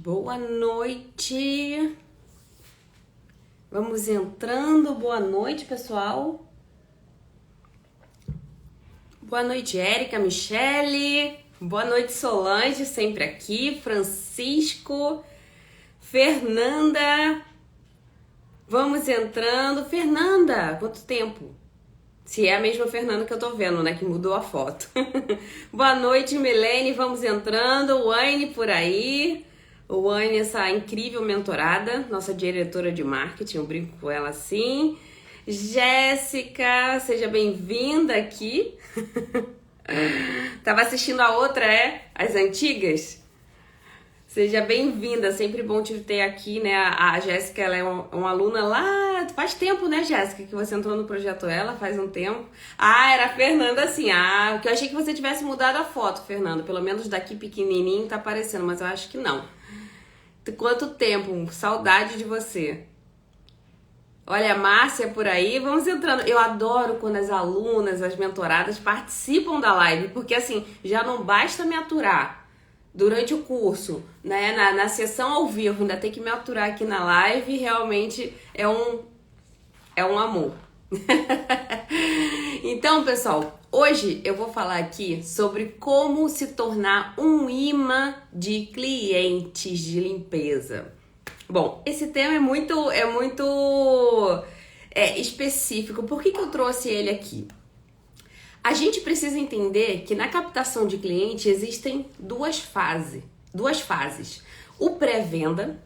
Boa noite. Vamos entrando. Boa noite, pessoal. Boa noite, Érica, Michele. Boa noite, Solange, sempre aqui. Francisco, Fernanda. Vamos entrando. Fernanda, quanto tempo? Se é a mesma Fernanda que eu tô vendo, né? Que mudou a foto. Boa noite, Milene. Vamos entrando. Wayne por aí. O Wayne, essa incrível mentorada, nossa diretora de marketing, eu brinco com ela assim. Jéssica, seja bem-vinda aqui. Tava assistindo a outra, as antigas? Seja bem-vinda, sempre bom te ter aqui, né? A Jéssica, ela é uma aluna lá, faz tempo, né, Jéssica, que você entrou no projeto Ela, faz um tempo. Ah, era a Fernanda, assim, porque eu achei que você tivesse mudado a foto, Fernanda, pelo menos daqui pequenininho tá aparecendo, mas eu acho que não. Quanto tempo, saudade de você. Olha, a Márcia por aí, vamos entrando. Eu adoro quando as alunas, as mentoradas participam da live, porque assim, já não basta me aturar durante o curso, né? Na sessão ao vivo, ainda tem que me aturar aqui na live, realmente é um amor. Então, pessoal, hoje eu vou falar aqui sobre como se tornar um imã de clientes de limpeza. Bom, esse tema é muito específico. Por que eu trouxe ele aqui? A gente precisa entender que na captação de cliente existem duas fases. O pré-venda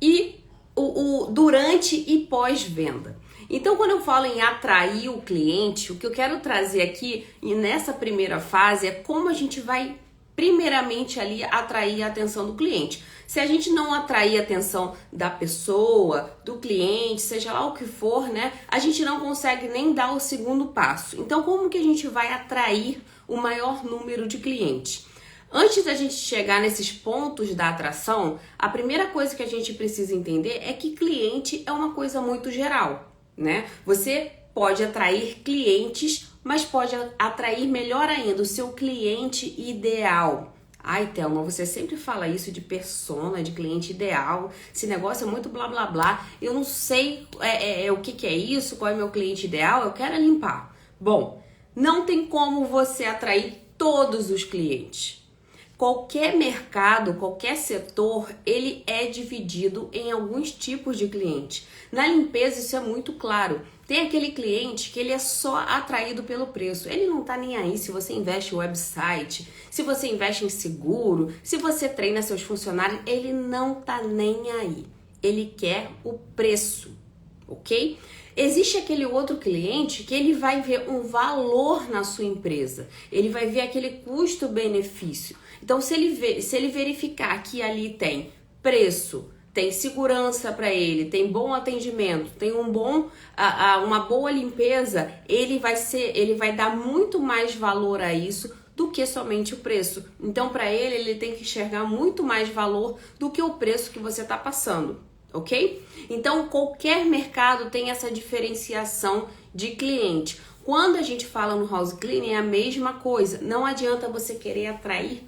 e o durante e pós-venda. Então, quando eu falo em atrair o cliente, o que eu quero trazer aqui e nessa primeira fase é como a gente vai primeiramente ali atrair a atenção do cliente. Se a gente não atrair a atenção da pessoa, do cliente, seja lá o que for, né? A gente não consegue nem dar o segundo passo. Então, como que a gente vai atrair o maior número de clientes? Antes da gente chegar nesses pontos da atração, a primeira coisa que a gente precisa entender é que cliente é uma coisa muito geral, né? Você pode atrair clientes, mas pode atrair melhor ainda o seu cliente ideal. Ai, Thelma, você sempre fala isso de persona, de cliente ideal. Esse negócio é muito blá blá blá. Eu não sei o que é isso, qual é meu cliente ideal, eu quero limpar. Bom, não tem como você atrair todos os clientes. Qualquer mercado, qualquer setor, ele é dividido em alguns tipos de cliente. Na limpeza isso é muito claro. Tem aquele cliente que ele é só atraído pelo preço. Ele não tá nem aí se você investe em website, se você investe em seguro, se você treina seus funcionários, ele não tá nem aí. Ele quer o preço, ok? Existe aquele outro cliente que ele vai ver um valor na sua empresa. Ele vai ver aquele custo-benefício. Então, se ele verificar que ali tem preço, tem segurança para ele, tem bom atendimento, tem uma boa limpeza, ele vai dar muito mais valor a isso do que somente o preço. Então, para ele tem que enxergar muito mais valor do que o preço que você está passando, ok? Então, qualquer mercado tem essa diferenciação de cliente. Quando a gente fala no house cleaning é a mesma coisa. Não adianta você querer atrair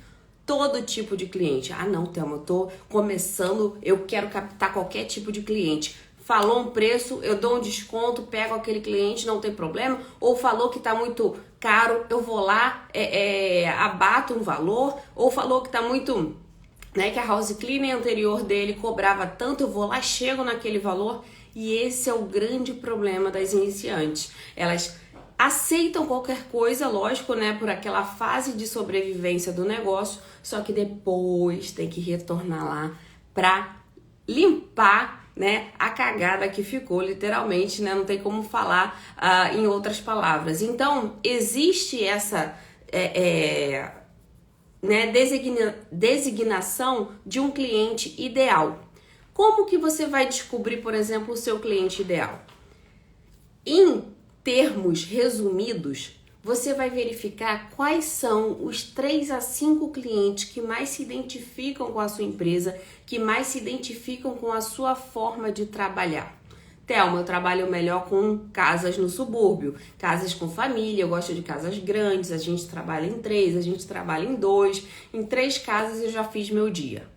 todo tipo de cliente. Ah, não, Thelma, eu tô começando, eu quero captar qualquer tipo de cliente. Falou um preço, eu dou um desconto, pego aquele cliente, não tem problema. Ou falou que tá muito caro, eu vou lá, abato um valor. Ou falou que tá muito, né, que a house cleaning anterior dele cobrava tanto, eu vou lá, chego naquele valor. E esse é o grande problema das iniciantes. Elas aceitam qualquer coisa, lógico, né, por aquela fase de sobrevivência do negócio, só que depois tem que retornar lá para limpar, né, a cagada que ficou, literalmente, né, não tem como falar em outras palavras. Então, existe essa designação de um cliente ideal. Como que você vai descobrir, por exemplo, o seu cliente ideal? Em termos resumidos, você vai verificar quais são os 3 a 5 clientes que mais se identificam com a sua empresa, que mais se identificam com a sua forma de trabalhar. Thelma, eu trabalho melhor com casas no subúrbio, casas com família, eu gosto de casas grandes, a gente trabalha em 3, a gente trabalha em 2, em 3 casas eu já fiz meu dia.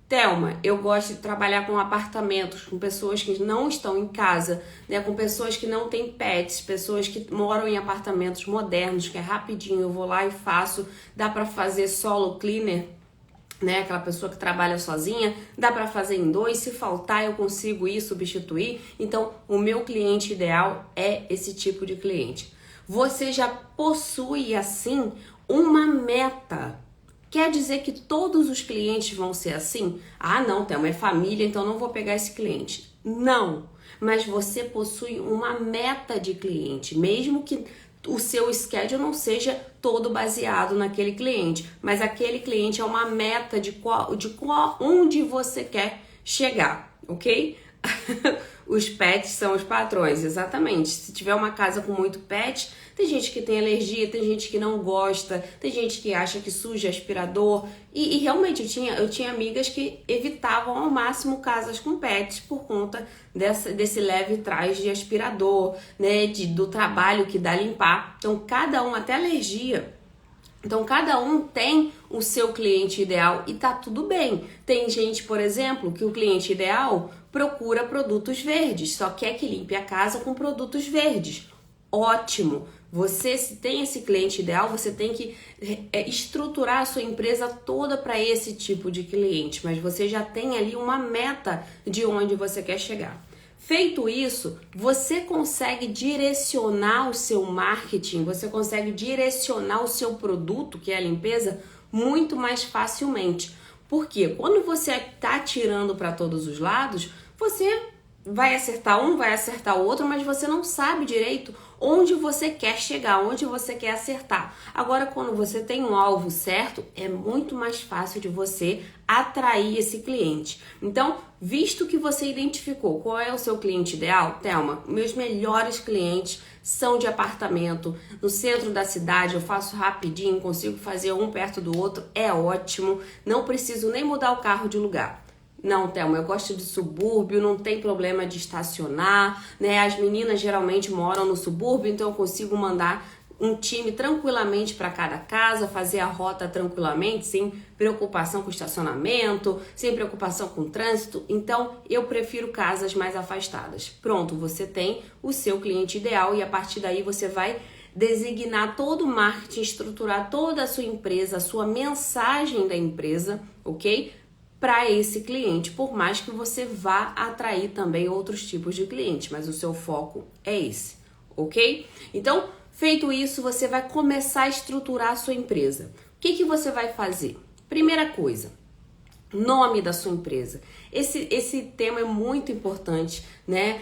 Thelma, eu gosto de trabalhar com apartamentos, com pessoas que não estão em casa, né? Com pessoas que não têm pets, pessoas que moram em apartamentos modernos, que é rapidinho, eu vou lá e faço. Dá para fazer solo cleaner, né? Aquela pessoa que trabalha sozinha, dá para fazer em 2, se faltar eu consigo ir substituir. Então, o meu cliente ideal é esse tipo de cliente. Você já possui assim uma meta. Quer dizer que todos os clientes vão ser assim? Ah, não, Thelma, é família, então não vou pegar esse cliente. Não, mas você possui uma meta de cliente, mesmo que o seu schedule não seja todo baseado naquele cliente, mas aquele cliente é uma meta de onde você quer chegar, ok? Os pets são os patrões, exatamente. Se tiver uma casa com muito pet, tem gente que tem alergia, tem gente que não gosta, tem gente que acha que suja aspirador. E realmente eu tinha amigas que evitavam ao máximo casas com pets por conta desse leve trás de aspirador, né? Do trabalho que dá limpar. Então cada um, até alergia. Então, cada um tem o seu cliente ideal e tá tudo bem. Tem gente, por exemplo, que o cliente ideal procura produtos verdes, só quer que limpe a casa com produtos verdes. Ótimo! Você, se tem esse cliente ideal, você tem que estruturar a sua empresa toda para esse tipo de cliente, mas você já tem ali uma meta de onde você quer chegar. Feito isso, você consegue direcionar o seu marketing, você consegue direcionar o seu produto, que é a limpeza, muito mais facilmente. Porque quando você está tirando para todos os lados, você vai acertar um, vai acertar o outro, mas você não sabe direito onde você quer chegar, onde você quer acertar. Agora, quando você tem um alvo certo, é muito mais fácil de você atrair esse cliente. Então, visto que você identificou qual é o seu cliente ideal, Thelma, meus melhores clientes são de apartamento, no centro da cidade, eu faço rapidinho, consigo fazer um perto do outro, é ótimo, não preciso nem mudar o carro de lugar. Não, Thelma, eu gosto de subúrbio, não tem problema de estacionar, né? As meninas geralmente moram no subúrbio, então eu consigo mandar um time tranquilamente para cada casa, fazer a rota tranquilamente, sem preocupação com estacionamento, sem preocupação com trânsito. Então, eu prefiro casas mais afastadas. Pronto, você tem o seu cliente ideal e a partir daí você vai designar todo o marketing, estruturar toda a sua empresa, a sua mensagem da empresa, ok? Para esse cliente, por mais que você vá atrair também outros tipos de clientes, mas o seu foco é esse, ok? Então, feito isso, você vai começar a estruturar a sua empresa. O que você vai fazer? Primeira coisa, nome da sua empresa. Esse tema é muito importante, né?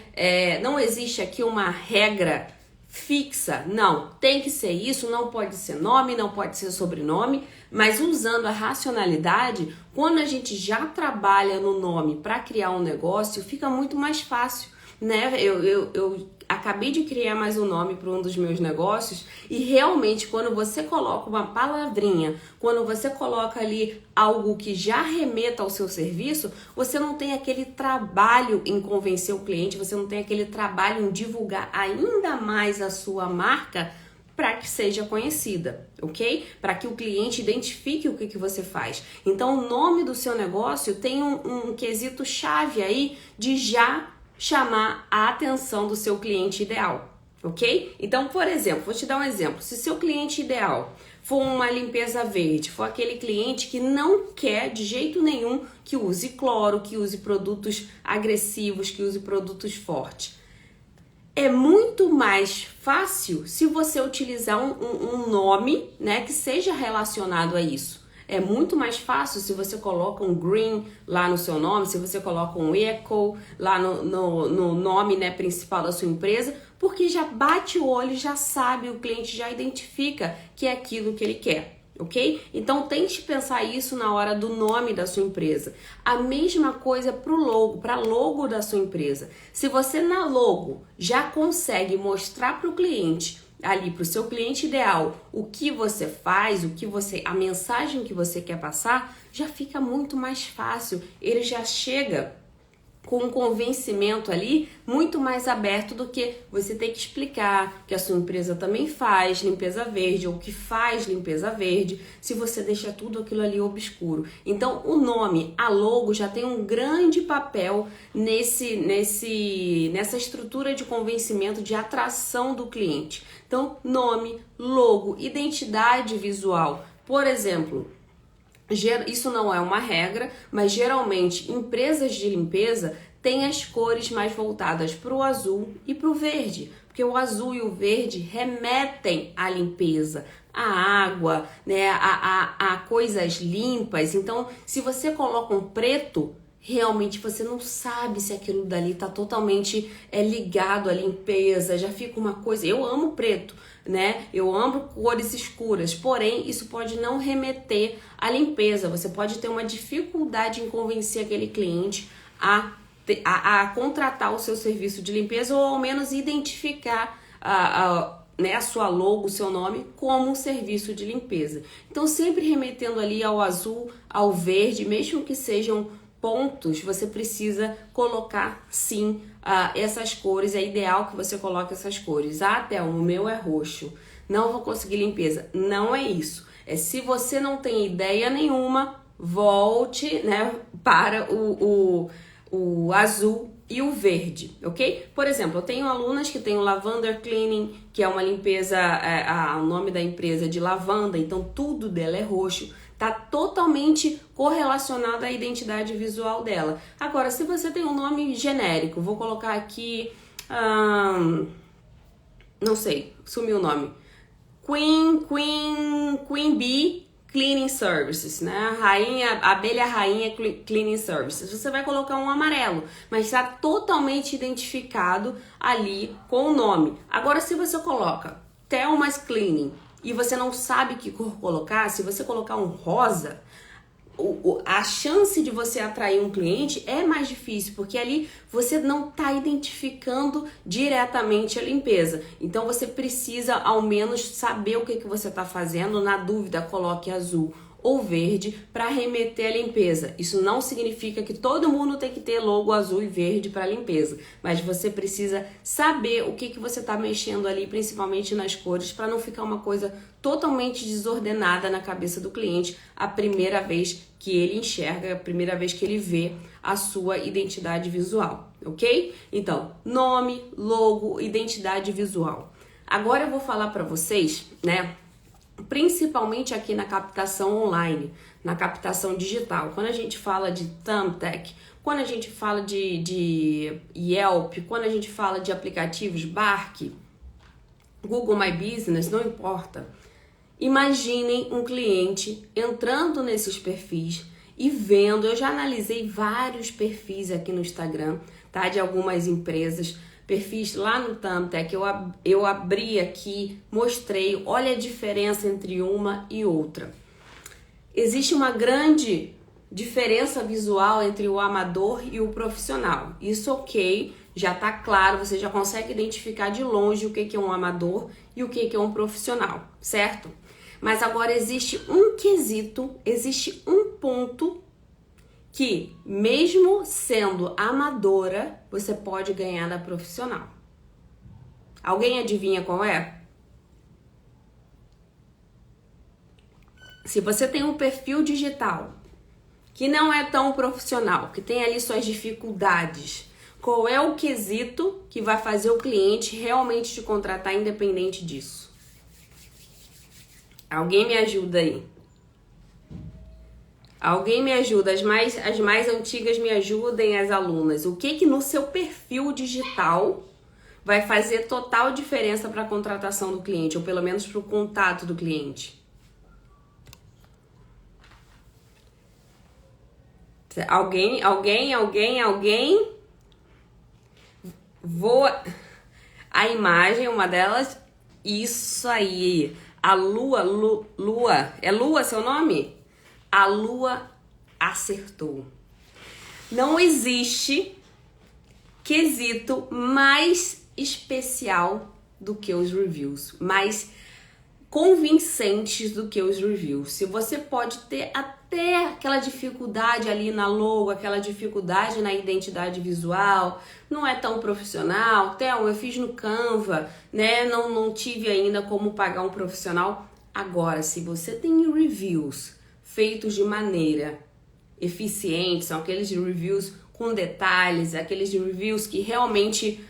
Não existe aqui uma regra fixa, não, tem que ser isso, não pode ser nome, não pode ser sobrenome, mas usando a racionalidade, quando a gente já trabalha no nome para criar um negócio, fica muito mais fácil, né? Eu acabei de criar mais um nome para um dos meus negócios e realmente quando você coloca uma palavrinha, quando você coloca ali algo que já remeta ao seu serviço, você não tem aquele trabalho em convencer o cliente, você não tem aquele trabalho em divulgar ainda mais a sua marca para que seja conhecida, ok? Para que o cliente identifique o que você faz. Então, o nome do seu negócio tem um quesito chave aí de já chamar a atenção do seu cliente ideal, ok? Então, por exemplo, vou te dar um exemplo. Se seu cliente ideal for uma limpeza verde, for aquele cliente que não quer de jeito nenhum que use cloro, que use produtos agressivos, que use produtos fortes, é muito mais fácil se você utilizar um nome, né, que seja relacionado a isso. É muito mais fácil se você coloca um green lá no seu nome, se você coloca um eco lá no nome, né, principal da sua empresa, porque já bate o olho, já sabe, o cliente já identifica que é aquilo que ele quer, ok? Então tente pensar isso na hora do nome da sua empresa. A mesma coisa para logo da sua empresa. Se você na logo já consegue mostrar para o cliente ali para o seu cliente ideal, o que você faz, a mensagem que você quer passar, já fica muito mais fácil. Ele já chega com um convencimento ali muito mais aberto do que você ter que explicar que a sua empresa também faz limpeza verde ou que faz limpeza verde, se você deixa tudo aquilo ali obscuro. Então, o nome, a logo já tem um grande papel nessa estrutura de convencimento, de atração do cliente. Então, nome, logo, identidade visual. Por exemplo, isso não é uma regra, mas geralmente empresas de limpeza têm as cores mais voltadas para o azul e para o verde, porque o azul e o verde remetem à limpeza, à água, né, a coisas limpas. Então, se você coloca um preto, realmente você não sabe se aquilo dali tá totalmente ligado à limpeza, já fica uma coisa... Eu amo preto, né? Eu amo cores escuras, porém isso pode não remeter à limpeza. Você pode ter uma dificuldade em convencer aquele cliente a contratar o seu serviço de limpeza, ou ao menos identificar né, a sua logo, o seu nome, como um serviço de limpeza. Então, sempre remetendo ali ao azul, ao verde, mesmo que sejam pontos, você precisa colocar sim essas cores. É ideal que você coloque essas cores. Thelma, o meu é roxo, não vou conseguir limpeza. Não é isso. Se você não tem ideia nenhuma, volte, né, para o azul e o verde, ok? Por exemplo, eu tenho alunas que têm o Lavender Cleaning, que é uma limpeza, o nome da empresa é de lavanda, então tudo dela é roxo. Tá totalmente correlacionado à identidade visual dela. Agora, se você tem um nome genérico, vou colocar aqui, não sei, sumiu o nome, Queen Bee Cleaning Services, né? Abelha rainha Cleaning Services. Você vai colocar um amarelo, mas está totalmente identificado ali com o nome. Agora, se você coloca Thelma's Cleaning e você não sabe que cor colocar, se você colocar um rosa, a chance de você atrair um cliente é mais difícil, porque ali você não está identificando diretamente a limpeza. Então você precisa ao menos saber o que você está fazendo. Na dúvida, coloque azul ou verde para remeter a limpeza. Isso não significa que todo mundo tem que ter logo azul e verde para limpeza, mas você precisa saber o que você está mexendo ali, principalmente nas cores, para não ficar uma coisa totalmente desordenada na cabeça do cliente a primeira vez que ele enxerga, a primeira vez que ele vê a sua identidade visual, ok? Então, nome, logo, identidade visual. Agora eu vou falar para vocês, né, principalmente aqui na captação online, na captação digital. Quando a gente fala de Thumbtack, quando a gente fala de Yelp, quando a gente fala de aplicativos Bark, Google My Business, não importa. Imaginem um cliente entrando nesses perfis e vendo, eu já analisei vários perfis aqui no Instagram, tá, de algumas empresas, perfis lá no Thumbtack, eu abri aqui, mostrei, olha a diferença entre uma e outra. Existe uma grande diferença visual entre o amador e o profissional. Isso ok, já tá claro, você já consegue identificar de longe o que é um amador e o que é um profissional, certo? Mas agora existe um quesito, existe um ponto que, mesmo sendo amadora, você pode ganhar da profissional. Alguém adivinha qual é? Se você tem um perfil digital que não é tão profissional, que tem ali suas dificuldades, qual é o quesito que vai fazer o cliente realmente te contratar independente disso? Alguém me ajuda aí? Alguém me ajuda? As mais antigas me ajudem, as alunas. O que no seu perfil digital vai fazer total diferença para a contratação do cliente, ou pelo menos para o contato do cliente? Alguém? A imagem, uma delas. Isso aí. A lua, é Lua seu nome? A Lua acertou. Não existe quesito mais especial do que os reviews, mais convincentes do que os reviews. Se você pode ter até ter aquela dificuldade ali na logo, aquela dificuldade na identidade visual, não é tão profissional. Theo, eu fiz no Canva, né? Não tive ainda como pagar um profissional. Agora, se você tem reviews feitos de maneira eficiente, são aqueles reviews com detalhes, aqueles reviews que realmente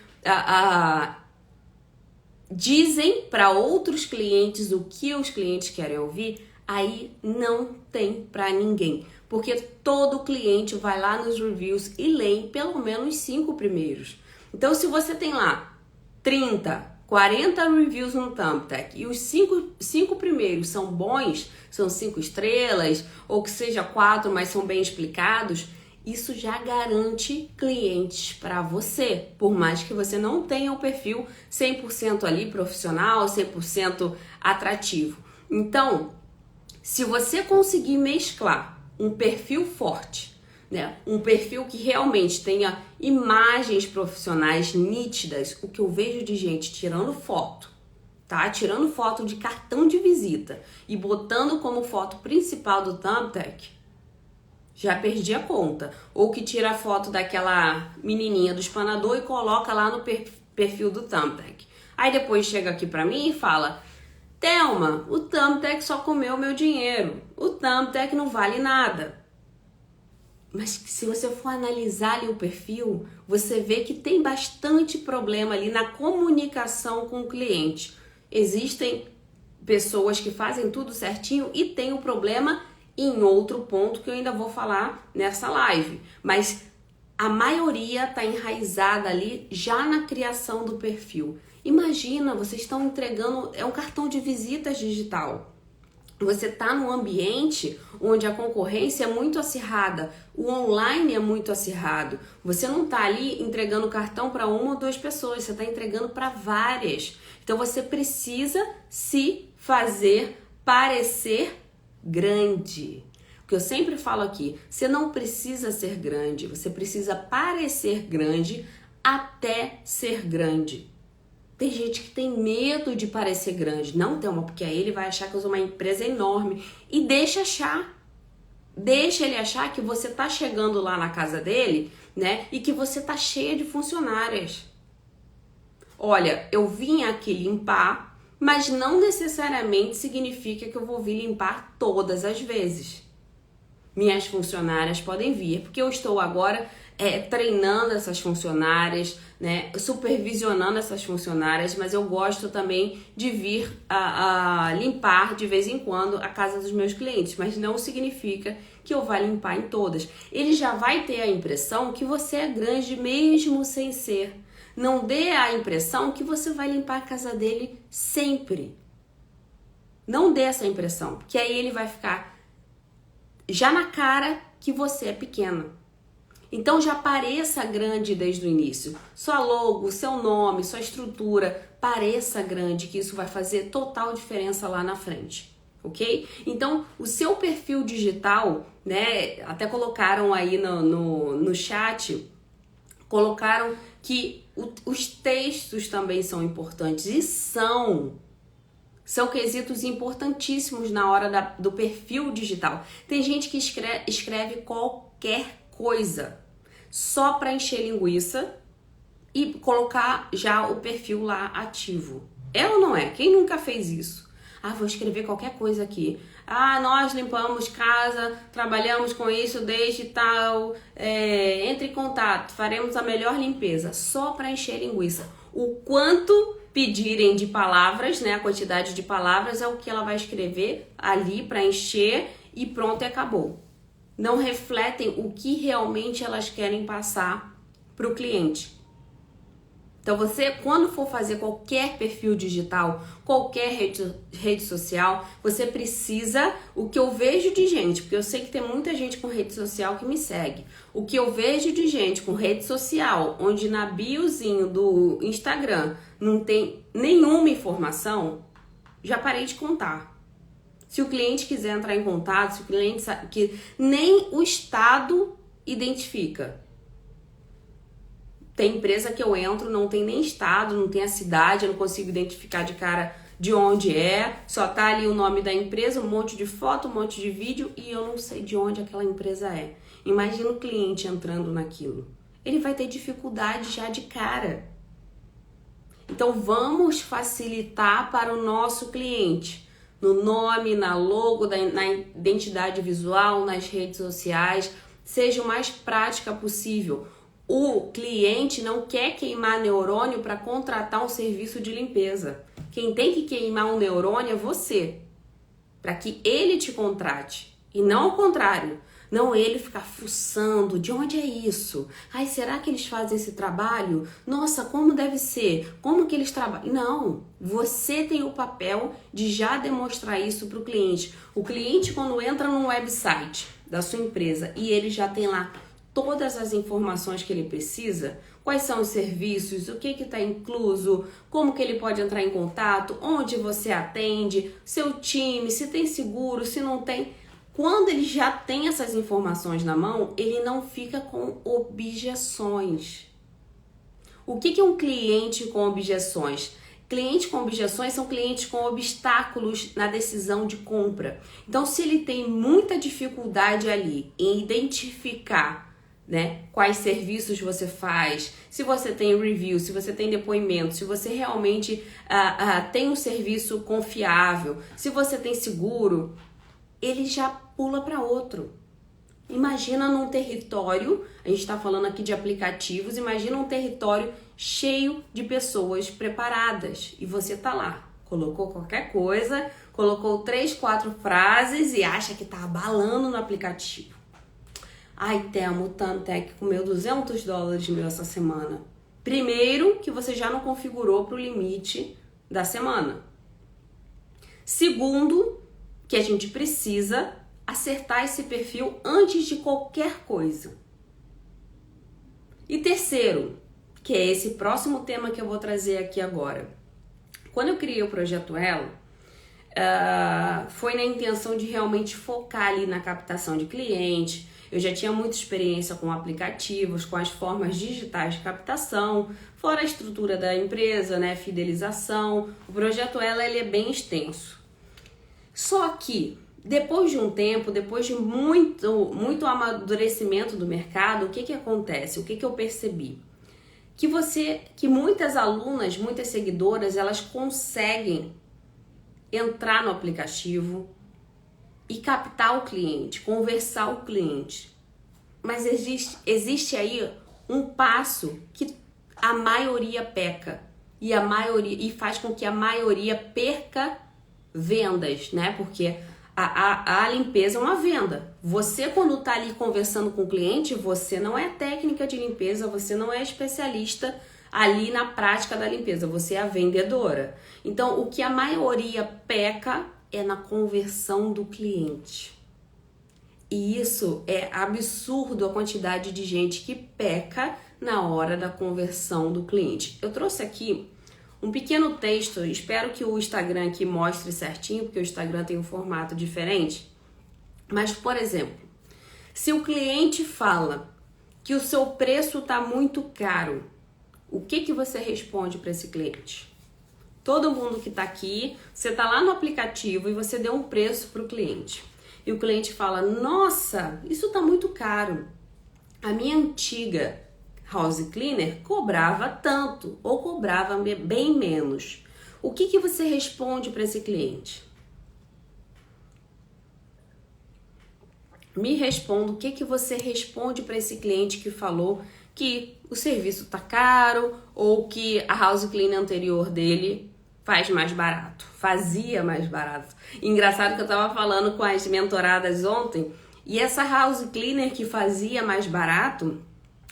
dizem para outros clientes o que os clientes querem ouvir, aí não tem para ninguém. Porque todo cliente vai lá nos reviews e lê pelo menos 5 primeiros. Então, se você tem lá 30, 40 reviews no Thumbtack e os 5 primeiros são bons, são 5 estrelas, ou que seja 4, mas são bem explicados, isso já garante clientes para você, por mais que você não tenha o perfil 100% ali profissional, 100% atrativo. Então, se você conseguir mesclar um perfil forte, né, um perfil que realmente tenha imagens profissionais nítidas, o que eu vejo de gente tirando foto, tá? Tirando foto de cartão de visita e botando como foto principal do Thumbtack, já perdi a conta. Ou que tira a foto daquela menininha do espanador e coloca lá no perfil do Thumbtack. Aí depois chega aqui pra mim e fala: Thelma, o Thumbtack só comeu meu dinheiro. O Thumbtack não vale nada. Mas se você for analisar ali o perfil, você vê que tem bastante problema ali na comunicação com o cliente. Existem pessoas que fazem tudo certinho e tem o problema em outro ponto que eu ainda vou falar nessa live. Mas a maioria está enraizada ali já na criação do perfil. Imagina, vocês estão entregando, é um cartão de visitas digital. Você está num ambiente onde a concorrência é muito acirrada, o online é muito acirrado. Você não está ali entregando cartão para 1 ou 2 pessoas, você está entregando para várias. Então você precisa se fazer parecer grande. O que eu sempre falo aqui, você não precisa ser grande, você precisa parecer grande até ser grande. Tem gente que tem medo de parecer grande. Não, Thelma, porque aí ele vai achar que eu sou uma empresa enorme. E deixa ele achar que você tá chegando lá na casa dele, né? E que você tá cheia de funcionárias. Olha, eu vim aqui limpar, mas não necessariamente significa que eu vou vir limpar todas as vezes. Minhas funcionárias podem vir, porque eu estou agora treinando essas funcionárias, né, supervisionando essas funcionárias, mas eu gosto também de vir a limpar de vez em quando a casa dos meus clientes, mas não significa que eu vá limpar em todas. Ele já vai ter a impressão que você é grande mesmo sem ser. Não dê a impressão que você vai limpar a casa dele sempre. Não dê essa impressão, porque aí ele vai ficar já na cara que você é pequena. Então já pareça grande desde o início. Sua logo, seu nome, sua estrutura, pareça grande, que isso vai fazer total diferença lá na frente, ok? Então o seu perfil digital, né, até colocaram aí no chat, colocaram que os textos também são importantes e são quesitos importantíssimos na hora do perfil digital. Tem gente que escreve qualquer coisa só para encher linguiça e colocar já o perfil lá ativo. É ou não é? Quem nunca fez isso? Ah, vou escrever qualquer coisa aqui. Ah, nós limpamos casa, trabalhamos com isso desde tal, entre em contato, faremos a melhor limpeza. Só para encher linguiça. O quanto pedirem de palavras, né? A quantidade de palavras é o que ela vai escrever ali para encher e pronto, e acabou. Não refletem o que realmente elas querem passar para o cliente. Então você, quando for fazer qualquer perfil digital, qualquer rede social, você precisa, o que eu vejo de gente, porque eu sei que tem muita gente com rede social que me segue, o que eu vejo de gente com rede social, onde na biozinho do Instagram não tem nenhuma informação, já parei de contar. Se o cliente quiser entrar em contato, se o cliente sabe que nem o estado identifica. Tem empresa que eu entro, não tem nem estado, não tem a cidade, eu não consigo identificar de onde é, só tá ali o nome da empresa, um monte de foto, um monte de vídeo e eu não sei de onde aquela empresa é. Imagina o cliente entrando naquilo. Ele vai ter dificuldade já de cara. Então vamos facilitar para o nosso cliente. No nome, na logo, na identidade visual, nas redes sociais, seja o mais prática possível. O cliente não quer queimar neurônio para contratar um serviço de limpeza. Quem tem que queimar um neurônio é você, para que ele te contrate e não ao contrário. Não ele ficar fuçando, de onde é isso? Ai, será que eles fazem esse trabalho? Nossa, como deve ser? Como que eles trabalham? Não, você tem o papel de já demonstrar isso para o cliente. O cliente, quando entra no website da sua empresa e ele já tem lá todas as informações que ele precisa, quais são os serviços, o que está incluso, como que ele pode entrar em contato, onde você atende, seu time, se tem seguro, se não tem. Quando ele já tem essas informações na mão, ele não fica com objeções. O que é um cliente com objeções? Clientes com objeções são clientes com obstáculos na decisão de compra. Então, se ele tem muita dificuldade ali em identificar, né, quais serviços você faz, se você tem review, se você tem depoimento, se você realmente tem um serviço confiável, se você tem seguro, ele já pula para outro. Imagina num território, a gente está falando aqui de aplicativos, imagina um território cheio de pessoas preparadas e você tá lá, colocou qualquer coisa, colocou 3, 4 frases e acha que tá abalando no aplicativo. Ai, Temo, o Tantec comeu $200 meu essa semana. Primeiro, que você já não configurou para o limite da semana. Segundo, que a gente precisa acertar esse perfil antes de qualquer coisa. E terceiro, que é esse próximo tema que eu vou trazer aqui agora. Quando eu criei o Projeto Elo, foi na intenção de realmente focar ali na captação de cliente. Eu já tinha muita experiência com aplicativos, com as formas digitais de captação, fora a estrutura da empresa, né, fidelização. O Projeto Elo ele é bem extenso. Só que, depois de um tempo, depois de muito amadurecimento do mercado, o que acontece? O que eu percebi? Que muitas alunas, muitas seguidoras, elas conseguem entrar no aplicativo e captar o cliente, conversar o cliente. Mas existe aí um passo que a maioria peca e faz com que a maioria perca vendas, né? Porque a limpeza é uma venda. Você, quando tá ali conversando com o cliente, você não é técnica de limpeza, você não é especialista ali na prática da limpeza, você é a vendedora. Então, o que a maioria peca é na conversão do cliente. E isso é absurdo, a quantidade de gente que peca na hora da conversão do cliente. Eu trouxe aqui um pequeno texto, espero que o Instagram aqui mostre certinho, porque o Instagram tem um formato diferente. Mas, por exemplo, se o cliente fala que o seu preço está muito caro, o que você responde para esse cliente? Todo mundo que está aqui, você está lá no aplicativo e você deu um preço para o cliente. E o cliente fala, nossa, isso está muito caro. A minha antiga house cleaner cobrava tanto ou cobrava bem menos. O que você responde para esse cliente? Me responda o que você responde para esse cliente que falou que o serviço tá caro ou que a house cleaner anterior dele fazia mais barato. Engraçado que eu tava falando com as mentoradas ontem e essa house cleaner que fazia mais barato,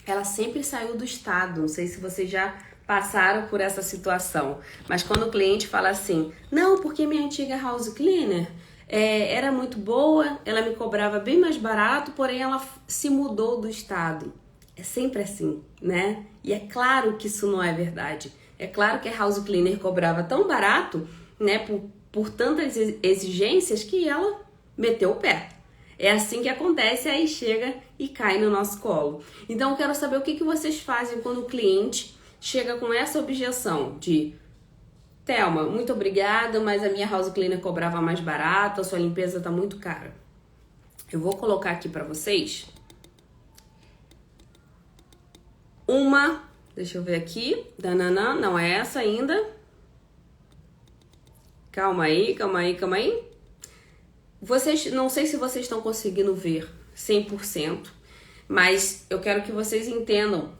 ela sempre saiu do estado. Não sei se vocês já passaram por essa situação, mas quando o cliente fala assim, não, porque minha antiga house cleaner era muito boa, ela me cobrava bem mais barato, porém ela se mudou do estado. É sempre assim, né? E é claro que isso não é verdade. É claro que a house cleaner cobrava tão barato, né, por tantas exigências que ela meteu o pé. É assim que acontece, aí chega e cai no nosso colo. Então eu quero saber o que vocês fazem quando o cliente chega com essa objeção de Thelma, muito obrigada, mas a minha house cleaner cobrava mais barato, a sua limpeza tá muito cara. Eu vou colocar aqui pra vocês uma, deixa eu ver aqui, dananã, não é essa ainda. Calma aí, calma aí, calma aí. Vocês, não sei se vocês estão conseguindo ver 100%, mas eu quero que vocês entendam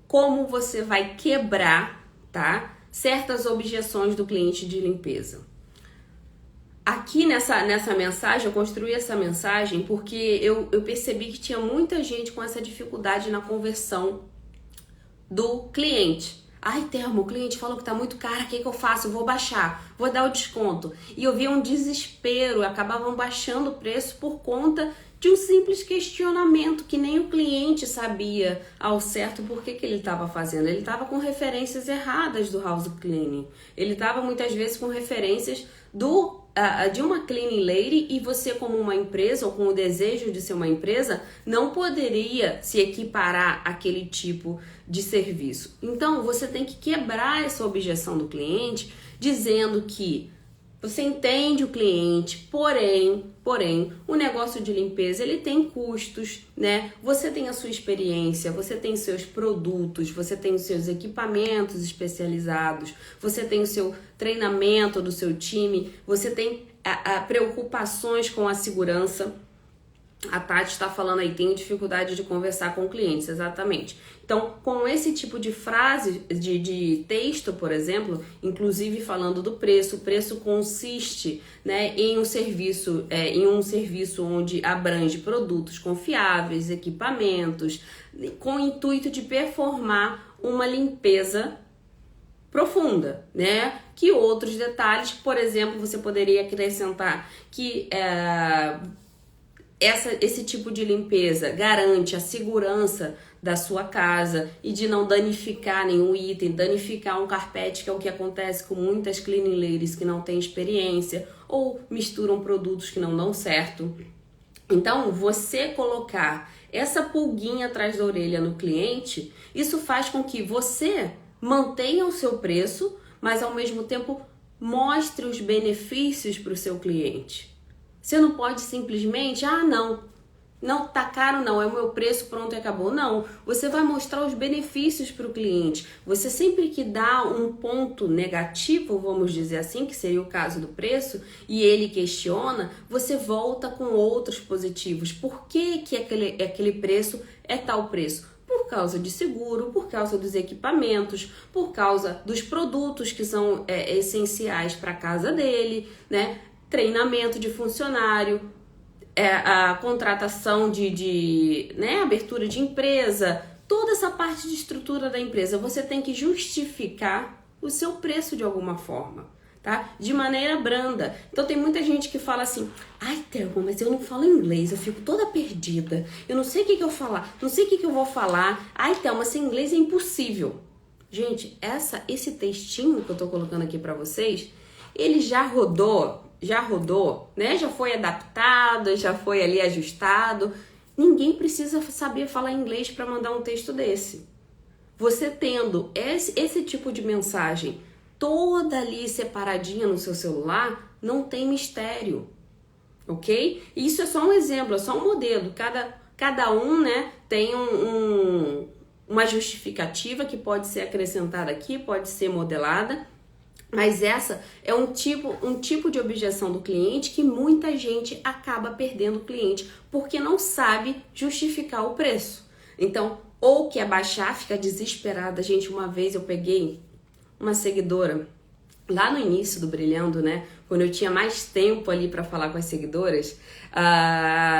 como você vai quebrar, tá? Certas objeções do cliente de limpeza. Aqui nessa mensagem, eu construí essa mensagem porque eu percebi que tinha muita gente com essa dificuldade na conversão do cliente. Ai, Thelma, o cliente falou que tá muito caro, o que eu faço? Eu vou baixar, vou dar o desconto. E eu via um desespero, acabavam baixando o preço por conta de um simples questionamento que nem o cliente sabia ao certo por que ele estava fazendo. Ele estava com referências erradas do house cleaning. Ele estava muitas vezes com referências de uma cleaning lady, e você, como uma empresa ou com o desejo de ser uma empresa, não poderia se equiparar àquele tipo de serviço. Então você tem que quebrar essa objeção do cliente, dizendo que você entende o cliente, porém, o negócio de limpeza, ele tem custos, né? Você tem a sua experiência, você tem seus produtos, você tem os seus equipamentos especializados, você tem o seu treinamento do seu time, você tem preocupações com a segurança. A Tati está falando aí, tenho dificuldade de conversar com clientes, exatamente. Então, com esse tipo de frase, de texto, por exemplo, inclusive falando do preço, o preço consiste, né, em um serviço onde abrange produtos confiáveis, equipamentos, com o intuito de performar uma limpeza profunda, né? Que outros detalhes, por exemplo, você poderia acrescentar que esse tipo de limpeza garante a segurança da sua casa e de não danificar nenhum item, danificar um carpete, que é o que acontece com muitas cleaning ladies que não têm experiência ou misturam produtos que não dão certo. Então, você colocar essa pulguinha atrás da orelha no cliente, isso faz com que você mantenha o seu preço, mas ao mesmo tempo mostre os benefícios para o seu cliente. Você não pode simplesmente, não tá caro não, é o meu preço, pronto e acabou. Não, você vai mostrar os benefícios para o cliente. Você sempre que dá um ponto negativo, vamos dizer assim, que seria o caso do preço, e ele questiona, você volta com outros positivos. Por que aquele preço é tal preço? Por causa de seguro, por causa dos equipamentos, por causa dos produtos que são essenciais para a casa dele, né? Treinamento de funcionário, a contratação né, abertura de empresa, toda essa parte de estrutura da empresa, você tem que justificar o seu preço de alguma forma, tá? De maneira branda. Então tem muita gente que fala assim, ai, Thelma, mas eu não falo inglês, eu fico toda perdida, eu não sei o que eu falar, não sei o que eu vou falar, ai, Thelma, sem inglês é impossível. Gente, esse textinho que eu tô colocando aqui pra vocês, ele já rodou, né? Já foi adaptado, já foi ali ajustado. Ninguém precisa saber falar inglês para mandar um texto desse. Você tendo esse tipo de mensagem toda ali separadinha no seu celular, não tem mistério, ok? Isso é só um exemplo, é só um modelo. Cada um, né, tem uma justificativa que pode ser acrescentada aqui, pode ser modelada. Mas essa é um tipo de objeção do cliente que muita gente acaba perdendo o cliente porque não sabe justificar o preço. Então, ou quer baixar, fica desesperada. Gente, uma vez eu peguei uma seguidora lá no início do Brilhando, né? Quando eu tinha mais tempo ali para falar com as seguidoras.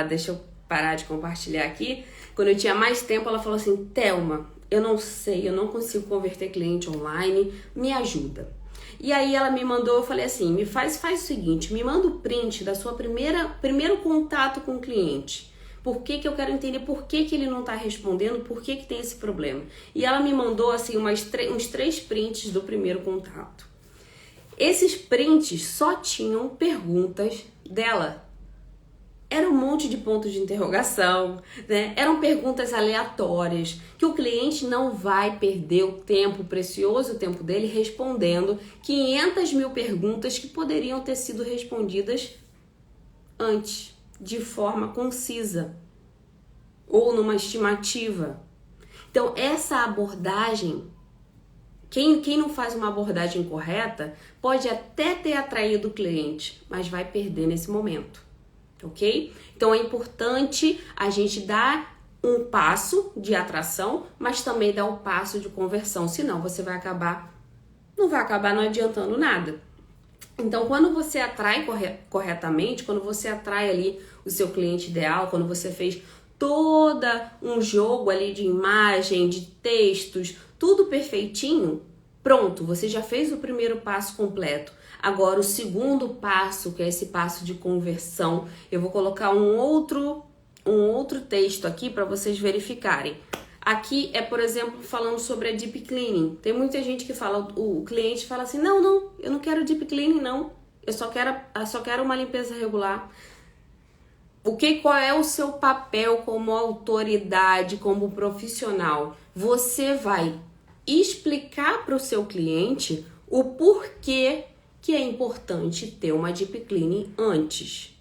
Deixa eu parar de compartilhar aqui. Quando eu tinha mais tempo, ela falou assim, Thelma, eu não sei, eu não consigo converter cliente online, me ajuda. E aí ela me mandou, eu falei assim, faz o seguinte, me manda o print da sua primeiro contato com o cliente. Por que eu quero entender por que ele não está respondendo, por que tem esse problema. E ela me mandou assim uns 3 prints do primeiro contato. Esses prints só tinham perguntas dela. Era um monte de pontos de interrogação, né? Eram perguntas aleatórias que o cliente não vai perder o tempo precioso, o tempo dele respondendo 500 mil perguntas que poderiam ter sido respondidas antes, de forma concisa ou numa estimativa. Então, essa abordagem, quem não faz uma abordagem correta pode até ter atraído o cliente, mas vai perder nesse momento. Ok? Então é importante a gente dar um passo de atração, mas também dar o passo de conversão, senão você não vai acabar não adiantando nada. Então, quando você atrai corretamente, quando você atrai ali o seu cliente ideal, quando você fez toda um jogo ali de imagem, de textos, tudo perfeitinho, pronto, você já fez o primeiro passo completo. Agora, o segundo passo, que é esse passo de conversão, eu vou colocar um outro texto aqui para vocês verificarem. Aqui é, por exemplo, falando sobre a Deep Cleaning. Tem muita gente que fala, o cliente fala assim, não, eu não quero Deep Cleaning, não. Eu só quero uma limpeza regular. Qual é o seu papel como autoridade, como profissional? Você vai explicar para o seu cliente o porquê que é importante ter uma Deep Cleaning antes.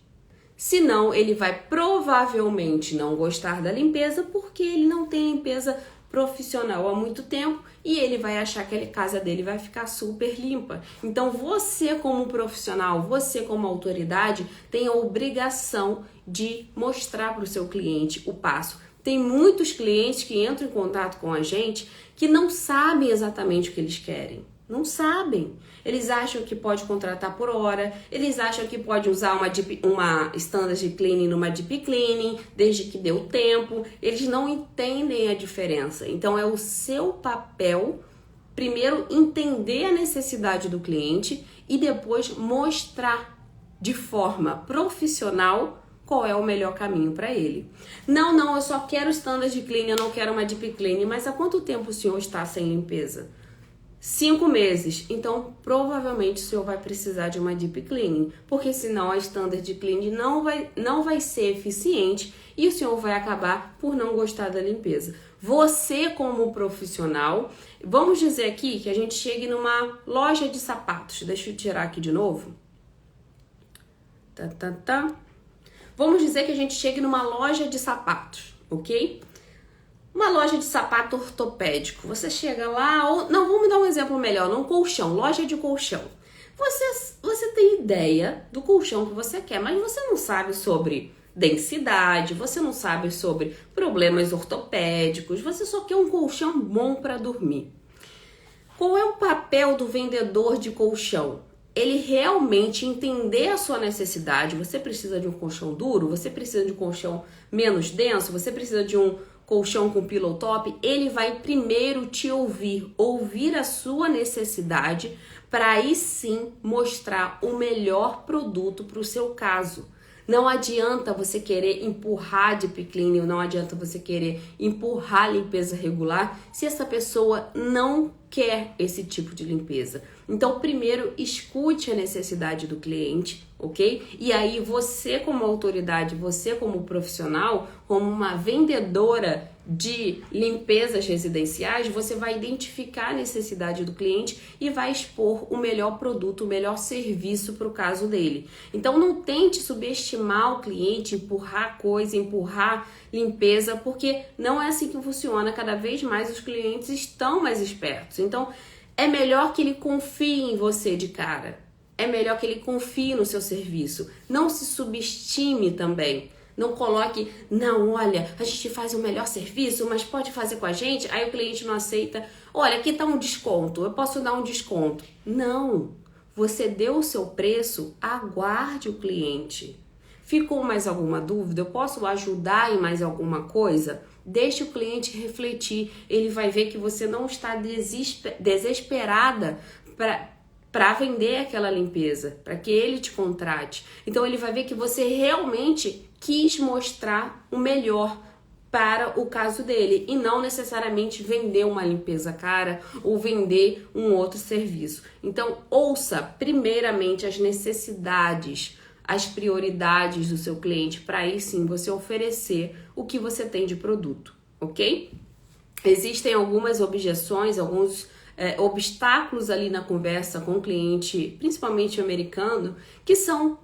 Senão, ele vai provavelmente não gostar da limpeza porque ele não tem limpeza profissional há muito tempo e ele vai achar que a casa dele vai ficar super limpa. Então, você como profissional, você como autoridade, tem a obrigação de mostrar para o seu cliente o passo. Tem muitos clientes que entram em contato com a gente que não sabem exatamente o que eles querem. Não sabem. Eles acham que pode contratar por hora, eles acham que pode usar uma standard cleaning numa deep cleaning, desde que deu tempo. Eles não entendem a diferença. Então é o seu papel, primeiro, entender a necessidade do cliente e depois mostrar de forma profissional qual é o melhor caminho para ele. Não, eu só quero standard cleaning, eu não quero uma deep cleaning. Mas há quanto tempo o senhor está sem limpeza? 5 meses, então provavelmente o senhor vai precisar de uma Deep Cleaning, porque senão a Standard Cleaning não vai ser eficiente e o senhor vai acabar por não gostar da limpeza. Você como profissional, vamos dizer aqui que a gente chegue numa loja de sapatos, deixa eu tirar aqui de novo. Vamos dizer que a gente chegue numa loja de sapatos, ok? Uma loja de sapato ortopédico, você chega lá, ou não, vamos dar um exemplo melhor, num colchão, loja de colchão. Você tem ideia do colchão que você quer, mas você não sabe sobre densidade, você não sabe sobre problemas ortopédicos, você só quer um colchão bom para dormir. Qual é o papel do vendedor de colchão? Ele realmente entender a sua necessidade. Você precisa de um colchão duro, você precisa de um colchão menos denso, você precisa de um colchão com pillow top. Ele vai primeiro te ouvir a sua necessidade, para aí sim mostrar o melhor produto para o seu caso. Não adianta você querer empurrar deep cleaning, não adianta você querer empurrar limpeza regular se essa pessoa não quer esse tipo de limpeza. Então, primeiro, escute a necessidade do cliente, ok? E aí você como autoridade, você como profissional, como uma vendedora de limpezas residenciais, você vai identificar a necessidade do cliente e vai expor o melhor produto, o melhor serviço para o caso dele. Então não tente subestimar o cliente, empurrar coisa, empurrar limpeza, porque não é assim que funciona. Cada vez mais os clientes estão mais espertos. Então é melhor que ele confie em você de cara. É melhor que ele confie no seu serviço. Não se subestime também. Não coloque, não, olha, a gente faz o melhor serviço, mas pode fazer com a gente? Aí o cliente não aceita. Olha, aqui tá um desconto, eu posso dar um desconto. Não, você deu o seu preço, aguarde o cliente. Ficou mais alguma dúvida? Eu posso ajudar em mais alguma coisa? Deixe o cliente refletir. Ele vai ver que você não está desesperada para vender aquela limpeza, para que ele te contrate. Então ele vai ver que você realmente quis mostrar o melhor para o caso dele e não necessariamente vender uma limpeza cara ou vender um outro serviço. Então ouça primeiramente as necessidades, as prioridades do seu cliente para aí sim você oferecer o que você tem de produto, ok? Existem algumas objeções, alguns obstáculos ali na conversa com o cliente, principalmente americano, que são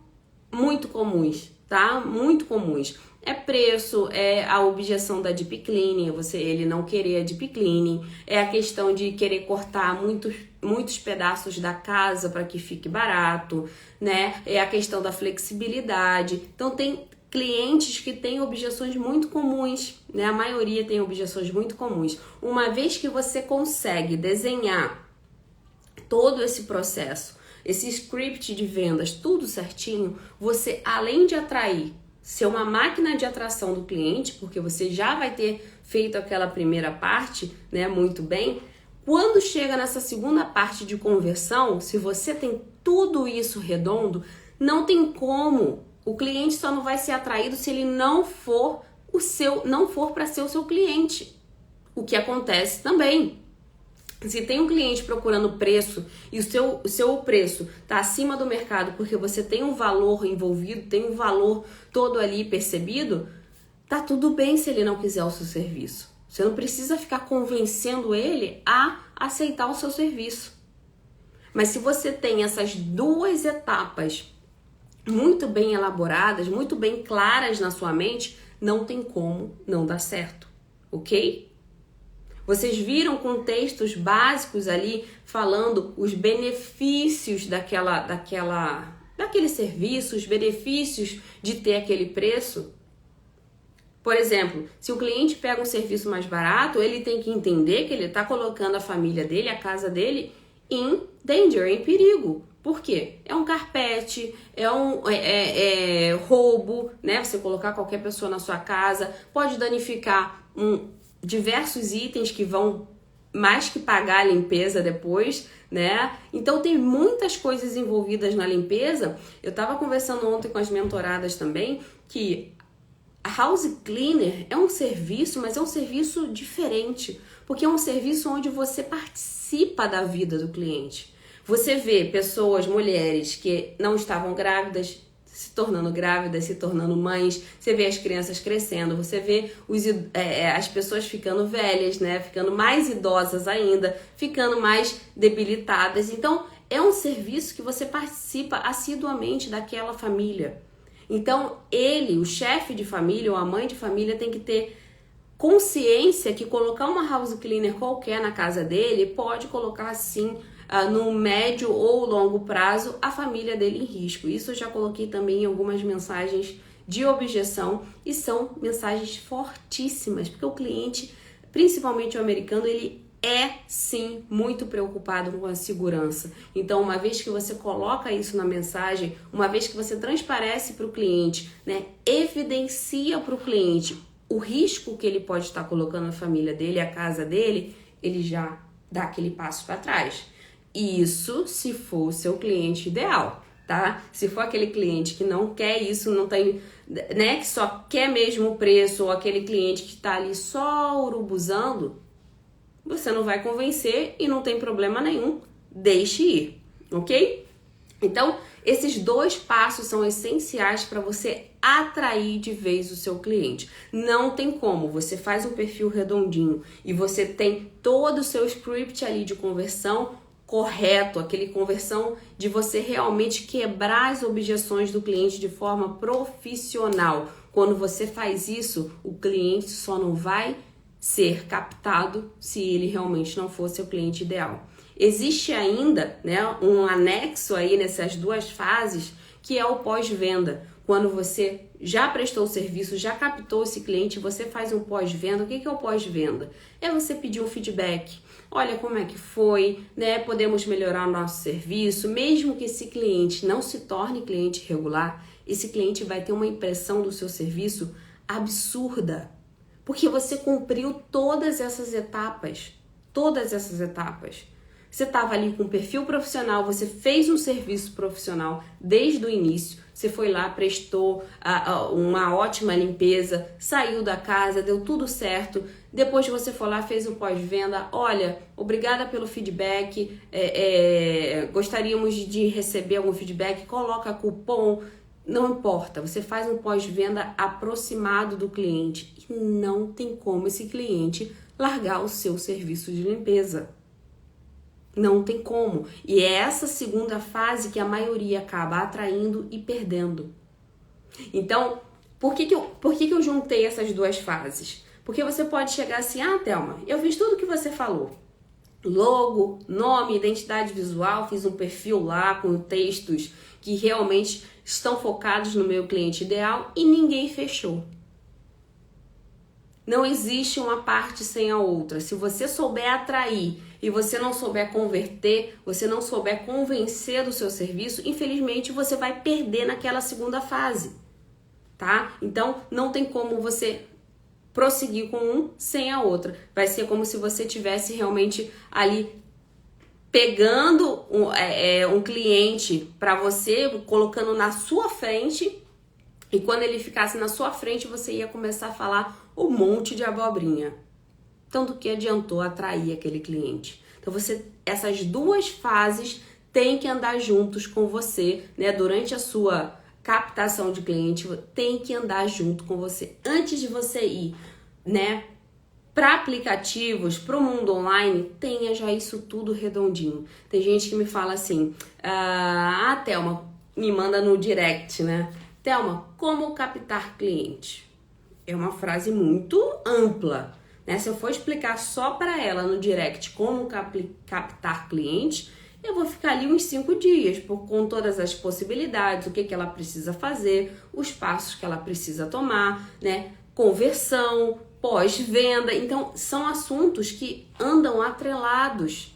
muito comuns, tá? Muito comuns. É preço, é a objeção da deep cleaning, ele não querer a deep cleaning, é a questão de querer cortar muitos pedaços da casa para que fique barato, né? É a questão da flexibilidade. Então tem clientes que têm objeções muito comuns, né? A maioria tem objeções muito comuns. Uma vez que você consegue desenhar todo esse processo, esse script de vendas, tudo certinho, você, além de atrair, ser uma máquina de atração do cliente, porque você já vai ter feito aquela primeira parte, né, muito bem. Quando chega nessa segunda parte de conversão, se você tem tudo isso redondo, não tem como. O cliente só não vai ser atraído se ele não for para ser o seu cliente. O que acontece também. Se tem um cliente procurando preço e o seu preço está acima do mercado porque você tem um valor envolvido, tem um valor todo ali percebido, tá tudo bem se ele não quiser o seu serviço. Você não precisa ficar convencendo ele a aceitar o seu serviço. Mas se você tem essas duas etapas muito bem elaboradas, muito bem claras na sua mente, não tem como não dar certo, ok? Vocês viram com textos básicos ali falando os benefícios daquele serviço, os benefícios de ter aquele preço? Por exemplo, se o cliente pega um serviço mais barato, ele tem que entender que ele está colocando a família dele, a casa dele, em danger, em perigo. Por quê? É um carpete, é roubo, né? Você colocar qualquer pessoa na sua casa, pode danificar diversos itens que vão mais que pagar a limpeza depois, né? Então tem muitas coisas envolvidas na limpeza. Eu estava conversando ontem com as mentoradas também que a house cleaner é um serviço, mas é um serviço diferente, porque é um serviço onde você participa da vida do cliente. Você vê pessoas, mulheres que não estavam grávidas, se tornando grávidas, se tornando mães, você vê as crianças crescendo, você vê as pessoas ficando velhas, né? Ficando mais idosas ainda, ficando mais debilitadas. Então, é um serviço que você participa assiduamente daquela família. Então, o chefe de família ou a mãe de família tem que ter consciência que colocar uma house cleaner qualquer na casa dele pode colocar, sim, no médio ou longo prazo, a família dele em risco. Isso eu já coloquei também em algumas mensagens de objeção e são mensagens fortíssimas, porque o cliente, principalmente o americano, ele é sim muito preocupado com a segurança. Então, uma vez que você coloca isso na mensagem, uma vez que você transparece para o cliente, né, evidencia para o cliente o risco que ele pode estar colocando a família dele, a casa dele, ele já dá aquele passo para trás. Isso se for o seu cliente ideal, tá? Se for aquele cliente que não quer isso, não tem, né, que só quer mesmo o preço, ou aquele cliente que tá ali só urubuzando, você não vai convencer e não tem problema nenhum, deixe ir, ok? Então, esses dois passos são essenciais para você atrair de vez o seu cliente. Não tem como, você faz um perfil redondinho e você tem todo o seu script ali de conversão correto, aquele conversão de você realmente quebrar as objeções do cliente de forma profissional. Quando você faz isso, o cliente só não vai ser captado se ele realmente não for seu cliente ideal. Existe ainda, né, um anexo aí nessas duas fases, que é o pós-venda. Quando você já prestou o serviço, já captou esse cliente, você faz um pós-venda. O que é o pós-venda? É você pedir um feedback. Olha como é que foi, né? Podemos melhorar o nosso serviço. Mesmo que esse cliente não se torne cliente regular, esse cliente vai ter uma impressão do seu serviço absurda. Porque você cumpriu todas essas etapas. Todas essas etapas. Você estava ali com um perfil profissional, você fez um serviço profissional desde o início, você foi lá, prestou uma ótima limpeza, saiu da casa, deu tudo certo, depois você foi lá, fez o pós-venda, olha, obrigada pelo feedback, gostaríamos de receber algum feedback, coloca cupom, Não importa, você faz um pós-venda aproximado do cliente e não tem como esse cliente largar o seu serviço de limpeza. Não tem como. E é essa segunda fase que a maioria acaba atraindo e perdendo. Então, por que eu juntei essas duas fases? Porque você pode chegar assim, Thelma, eu fiz tudo o que você falou. Logo, nome, identidade visual, fiz um perfil lá com textos que realmente estão focados no meu cliente ideal e ninguém fechou. Não existe uma parte sem a outra. Se você souber atrair e você não souber converter, você não souber convencer do seu serviço, infelizmente você vai perder naquela segunda fase, tá? Então, não tem como você prosseguir com um sem a outra. Vai ser como se você tivesse realmente ali pegando um cliente para você, colocando na sua frente, e quando ele ficasse na sua frente, você ia começar a falar um monte de abobrinha. Então, do que adiantou atrair aquele cliente? Então, essas duas fases têm que andar juntos com você, né? Durante a sua captação de cliente, tem que andar junto com você. Antes de você ir, né, para aplicativos, para o mundo online, tenha já isso tudo redondinho. Tem gente que me fala assim, Thelma, me manda no direct, né? Thelma, como captar cliente? É uma frase muito ampla, né? Se eu for explicar só para ela no direct como captar cliente, eu vou ficar ali uns 5 dias com todas as possibilidades, o que ela precisa fazer, os passos que ela precisa tomar, né? Conversão, pós-venda. Então, são assuntos que andam atrelados.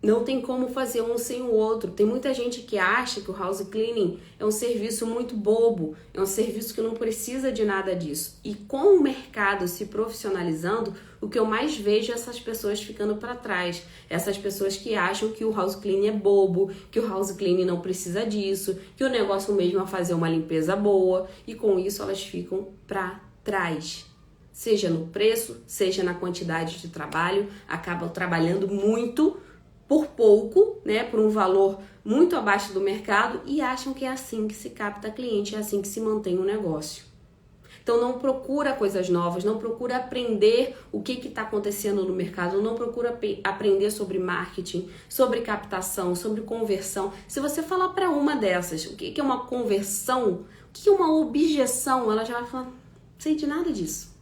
Não tem como fazer um sem o outro. Tem muita gente que acha que o house cleaning é um serviço muito bobo, é um serviço que não precisa de nada disso. E com o mercado se profissionalizando, o que eu mais vejo é essas pessoas ficando para trás. Essas pessoas que acham que o house cleaning é bobo, que o house cleaning não precisa disso, que o negócio mesmo é fazer uma limpeza boa, e com isso elas ficam para trás. Seja no preço, seja na quantidade de trabalho, acabam trabalhando muito por pouco, né, por um valor muito abaixo do mercado, e acham que é assim que se capta cliente, é assim que se mantém o negócio. Então não procura coisas novas, não procura aprender o que está acontecendo no mercado, não procura aprender sobre marketing, sobre captação, sobre conversão. Se você falar para uma dessas o que é uma conversão, o que é uma objeção, ela já vai falar, sei de nada disso.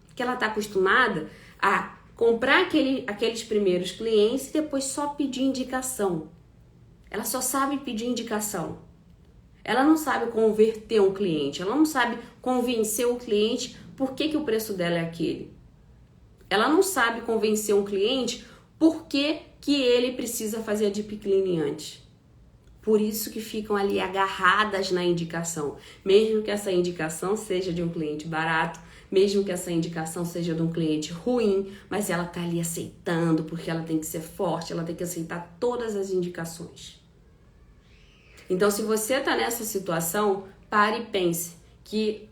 Porque ela está acostumada a comprar aqueles primeiros clientes e depois só pedir indicação. Ela só sabe pedir indicação. Ela não sabe converter um cliente, ela não sabe convencer o cliente por que o preço dela é aquele. Ela não sabe convencer um cliente por que ele precisa fazer a deep cleaning antes. Por isso que ficam ali agarradas na indicação. Mesmo que essa indicação seja de um cliente barato, mesmo que essa indicação seja de um cliente ruim, mas ela tá ali aceitando porque ela tem que ser forte, ela tem que aceitar todas as indicações. Então, se você tá nessa situação, pare e pense que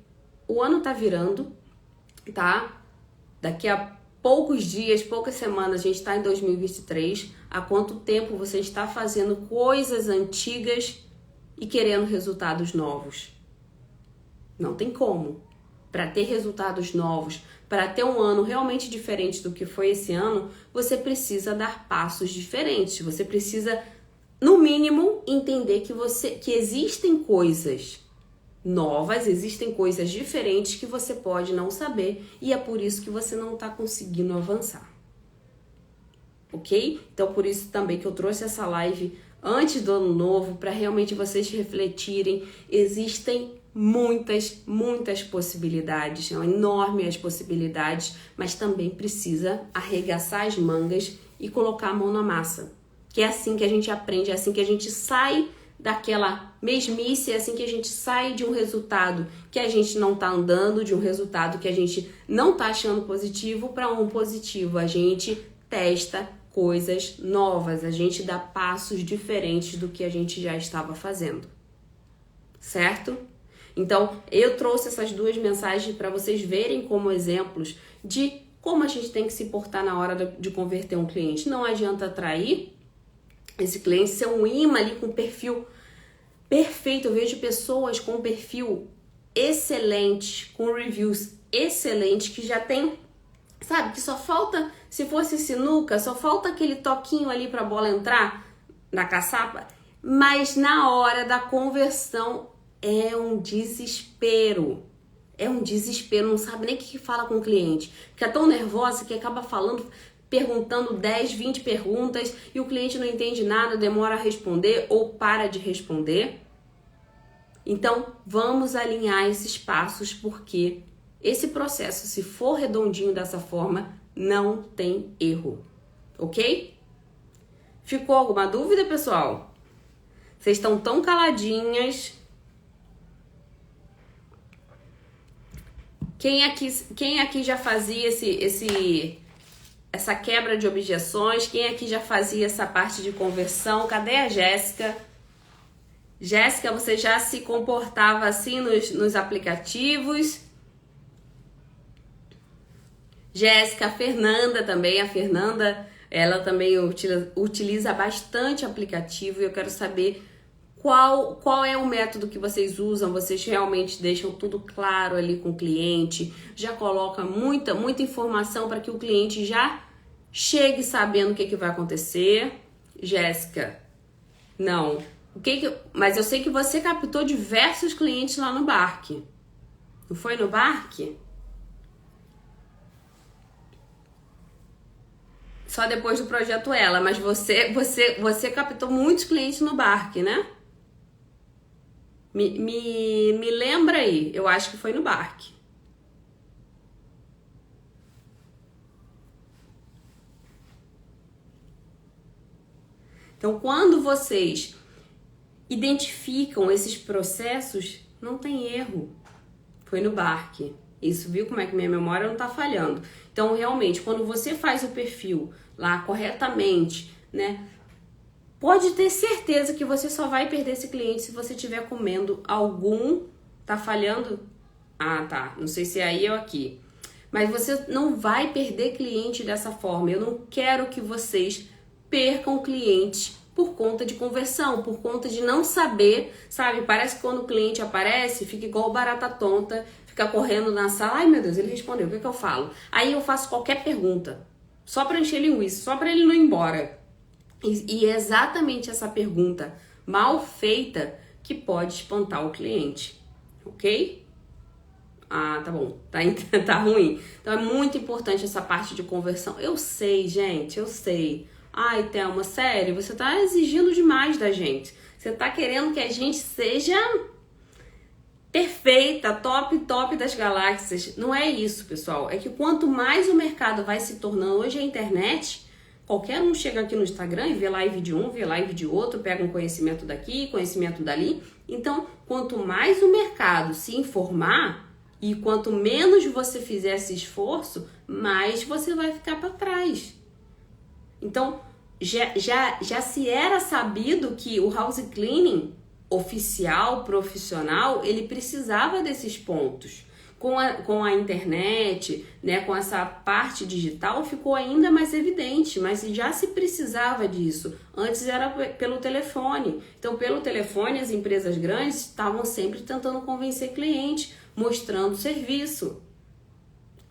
o ano tá virando, tá? Daqui a poucos dias, poucas semanas, a gente tá em 2023. Há quanto tempo você está fazendo coisas antigas e querendo resultados novos? Não tem como. Para ter resultados novos, para ter um ano realmente diferente do que foi esse ano, você precisa dar passos diferentes. Você precisa, no mínimo, entender que existem coisas novas, existem coisas diferentes que você pode não saber e é por isso que você não está conseguindo avançar. Ok? Então, por isso também que eu trouxe essa live antes do ano novo, para realmente vocês refletirem. Existem muitas possibilidades, são enormes as possibilidades, mas também precisa arregaçar as mangas e colocar a mão na massa. Que é assim que a gente aprende, é assim que a gente sai daquela mesmice, é assim que a gente sai de um resultado que a gente não tá andando, de um resultado que a gente não tá achando positivo para um positivo. A gente testa coisas novas, a gente dá passos diferentes do que a gente já estava fazendo, certo? Então, eu trouxe essas duas mensagens para vocês verem como exemplos de como a gente tem que se portar na hora de converter um cliente. Não adianta atrair esse cliente, ser um imã ali com perfil perfeito. Eu vejo pessoas com perfil excelente, com reviews excelentes, que já tem, sabe, que só falta, se fosse sinuca, só falta aquele toquinho ali para a bola entrar na caçapa, mas na hora da conversão é um desespero. É um desespero, não sabe nem o que fala com o cliente. Fica tão nervosa que acaba falando, perguntando 10, 20 perguntas e o cliente não entende nada, demora a responder ou para de responder. Então, vamos alinhar esses passos, porque esse processo, se for redondinho dessa forma, não tem erro, ok? Ficou alguma dúvida, pessoal? Vocês estão tão caladinhas. Quem aqui já fazia essa quebra de objeções? Quem aqui já fazia essa parte de conversão? Cadê a Jéssica? Jéssica, você já se comportava assim nos aplicativos? Jéssica, a Fernanda também. A Fernanda, ela também utiliza bastante aplicativo e eu quero saber qual é o método que vocês usam. Vocês realmente deixam tudo claro ali com o cliente? Já coloca muita informação para que o cliente já chegue sabendo o que vai acontecer? Jéssica, não. Mas eu sei que você captou diversos clientes lá no Bark. Não foi no Bark? Só depois do projeto Ela, mas você captou muitos clientes no Bark, né? Me lembra aí, eu acho que foi no Bark. Então, quando vocês identificam esses processos, não tem erro. Foi no Bark. Isso, viu como é que minha memória não tá falhando. Então, realmente, quando você faz o perfil lá corretamente, né? Pode ter certeza que você só vai perder esse cliente se você estiver comendo algum... Tá falhando? Ah, tá. Não sei se é aí ou aqui. Mas você não vai perder cliente dessa forma. Eu não quero que vocês percam cliente por conta de conversão, por conta de não saber, sabe? Parece que quando o cliente aparece, fica igual barata tonta, fica correndo na sala. Ai, meu Deus, ele respondeu, o que eu falo? Aí eu faço qualquer pergunta, só para encher linguiça, só para ele não ir embora. E é exatamente essa pergunta mal feita que pode espantar o cliente, ok? Ah, tá bom, tá ruim. Então é muito importante essa parte de conversão. Eu sei, gente, eu sei. Ai, Thelma, sério, você tá exigindo demais da gente. Você tá querendo que a gente seja perfeita, top das galáxias. Não é isso, pessoal. É que quanto mais o mercado vai se tornando, hoje a internet, qualquer um chega aqui no Instagram e vê live de um, vê live de outro, pega um conhecimento daqui, conhecimento dali. Então, quanto mais o mercado se informar e quanto menos você fizer esse esforço, mais você vai ficar para trás. Então, já se era sabido que o house cleaning oficial, profissional, ele precisava desses pontos. Com a internet, né, com essa parte digital, ficou ainda mais evidente, mas já se precisava disso. Antes era pelo telefone. Então, pelo telefone, as empresas grandes estavam sempre tentando convencer cliente, mostrando serviço.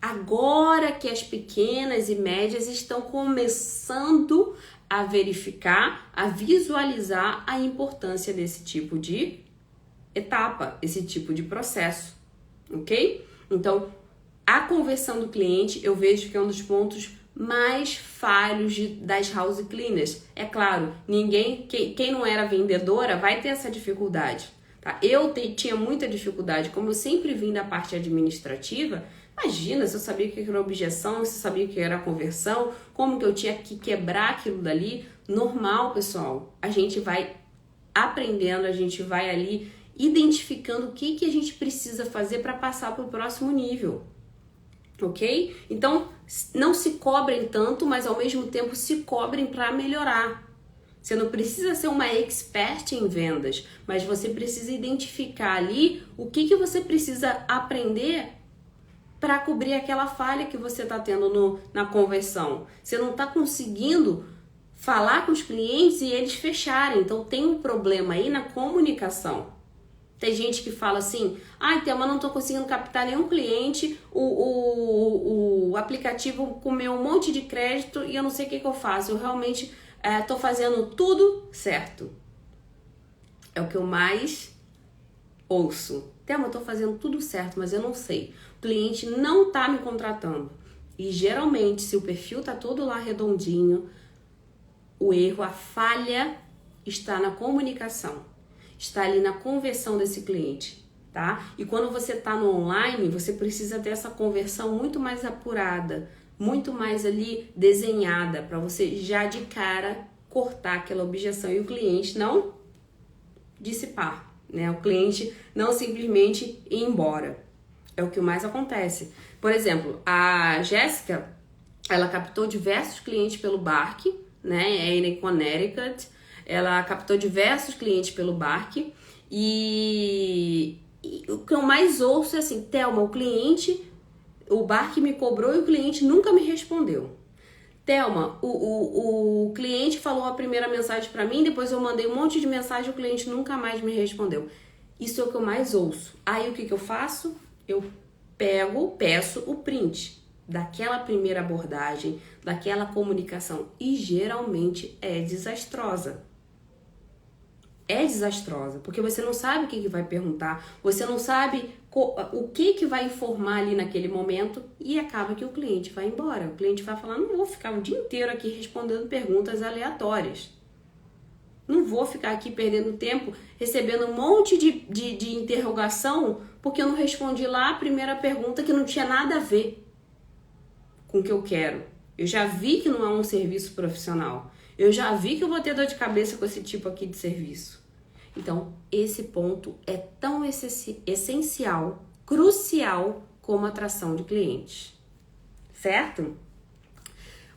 Agora que as pequenas e médias estão começando a verificar, a visualizar a importância desse tipo de etapa, esse tipo de processo, ok? Então, a conversão do cliente eu vejo que é um dos pontos mais falhos das house cleaners. É claro, quem não era vendedora vai ter essa dificuldade, tá? Eu tinha muita dificuldade, como eu sempre vim da parte administrativa. Imagina se eu sabia o que era objeção, se eu sabia o que era conversão, como que eu tinha que quebrar aquilo dali. Normal, pessoal. A gente vai aprendendo, a gente vai ali identificando o que a gente precisa fazer para passar para o próximo nível, ok? Então, não se cobrem tanto, mas ao mesmo tempo se cobrem para melhorar. Você não precisa ser uma expert em vendas, mas você precisa identificar ali o que você precisa aprender para cobrir aquela falha que você está tendo na conversão. Você não está conseguindo falar com os clientes e eles fecharem. Então tem um problema aí na comunicação. Tem gente que fala assim, Thelma, não tô conseguindo captar nenhum cliente, o aplicativo comeu um monte de crédito e eu não sei o que eu faço. Eu realmente tô fazendo tudo certo. É o que eu mais ouço. Thelma, eu tô fazendo tudo certo, mas eu não sei. O cliente não tá me contratando. E geralmente, se o perfil tá todo lá redondinho, o erro, a falha está na comunicação. Está ali na conversão desse cliente, tá? E quando você tá no online, você precisa ter essa conversão muito mais apurada, muito mais ali desenhada, para você já de cara cortar aquela objeção e o cliente não dissipar, né? O cliente não simplesmente ir embora. É o que mais acontece. Por exemplo, a Jéssica, ela captou diversos clientes pelo Bark, né? É em Connecticut. Ela captou diversos clientes pelo Bark e o que eu mais ouço é assim, Thelma, o Bark me cobrou e o cliente nunca me respondeu. Thelma, o cliente falou a primeira mensagem para mim, depois eu mandei um monte de mensagem e o cliente nunca mais me respondeu. Isso é o que eu mais ouço. Aí o que eu faço? Eu peço o print daquela primeira abordagem, daquela comunicação e geralmente é desastrosa. É desastrosa, porque você não sabe o que vai perguntar, você não sabe o que vai informar ali naquele momento e acaba que o cliente vai embora. O cliente vai falar, não vou ficar o dia inteiro aqui respondendo perguntas aleatórias. Não vou ficar aqui perdendo tempo, recebendo um monte de interrogação, porque eu não respondi lá a primeira pergunta que não tinha nada a ver com o que eu quero. Eu já vi que não é um serviço profissional. Eu já vi que eu vou ter dor de cabeça com esse tipo aqui de serviço. Então, esse ponto é tão essencial, crucial, como a atração de clientes. Certo?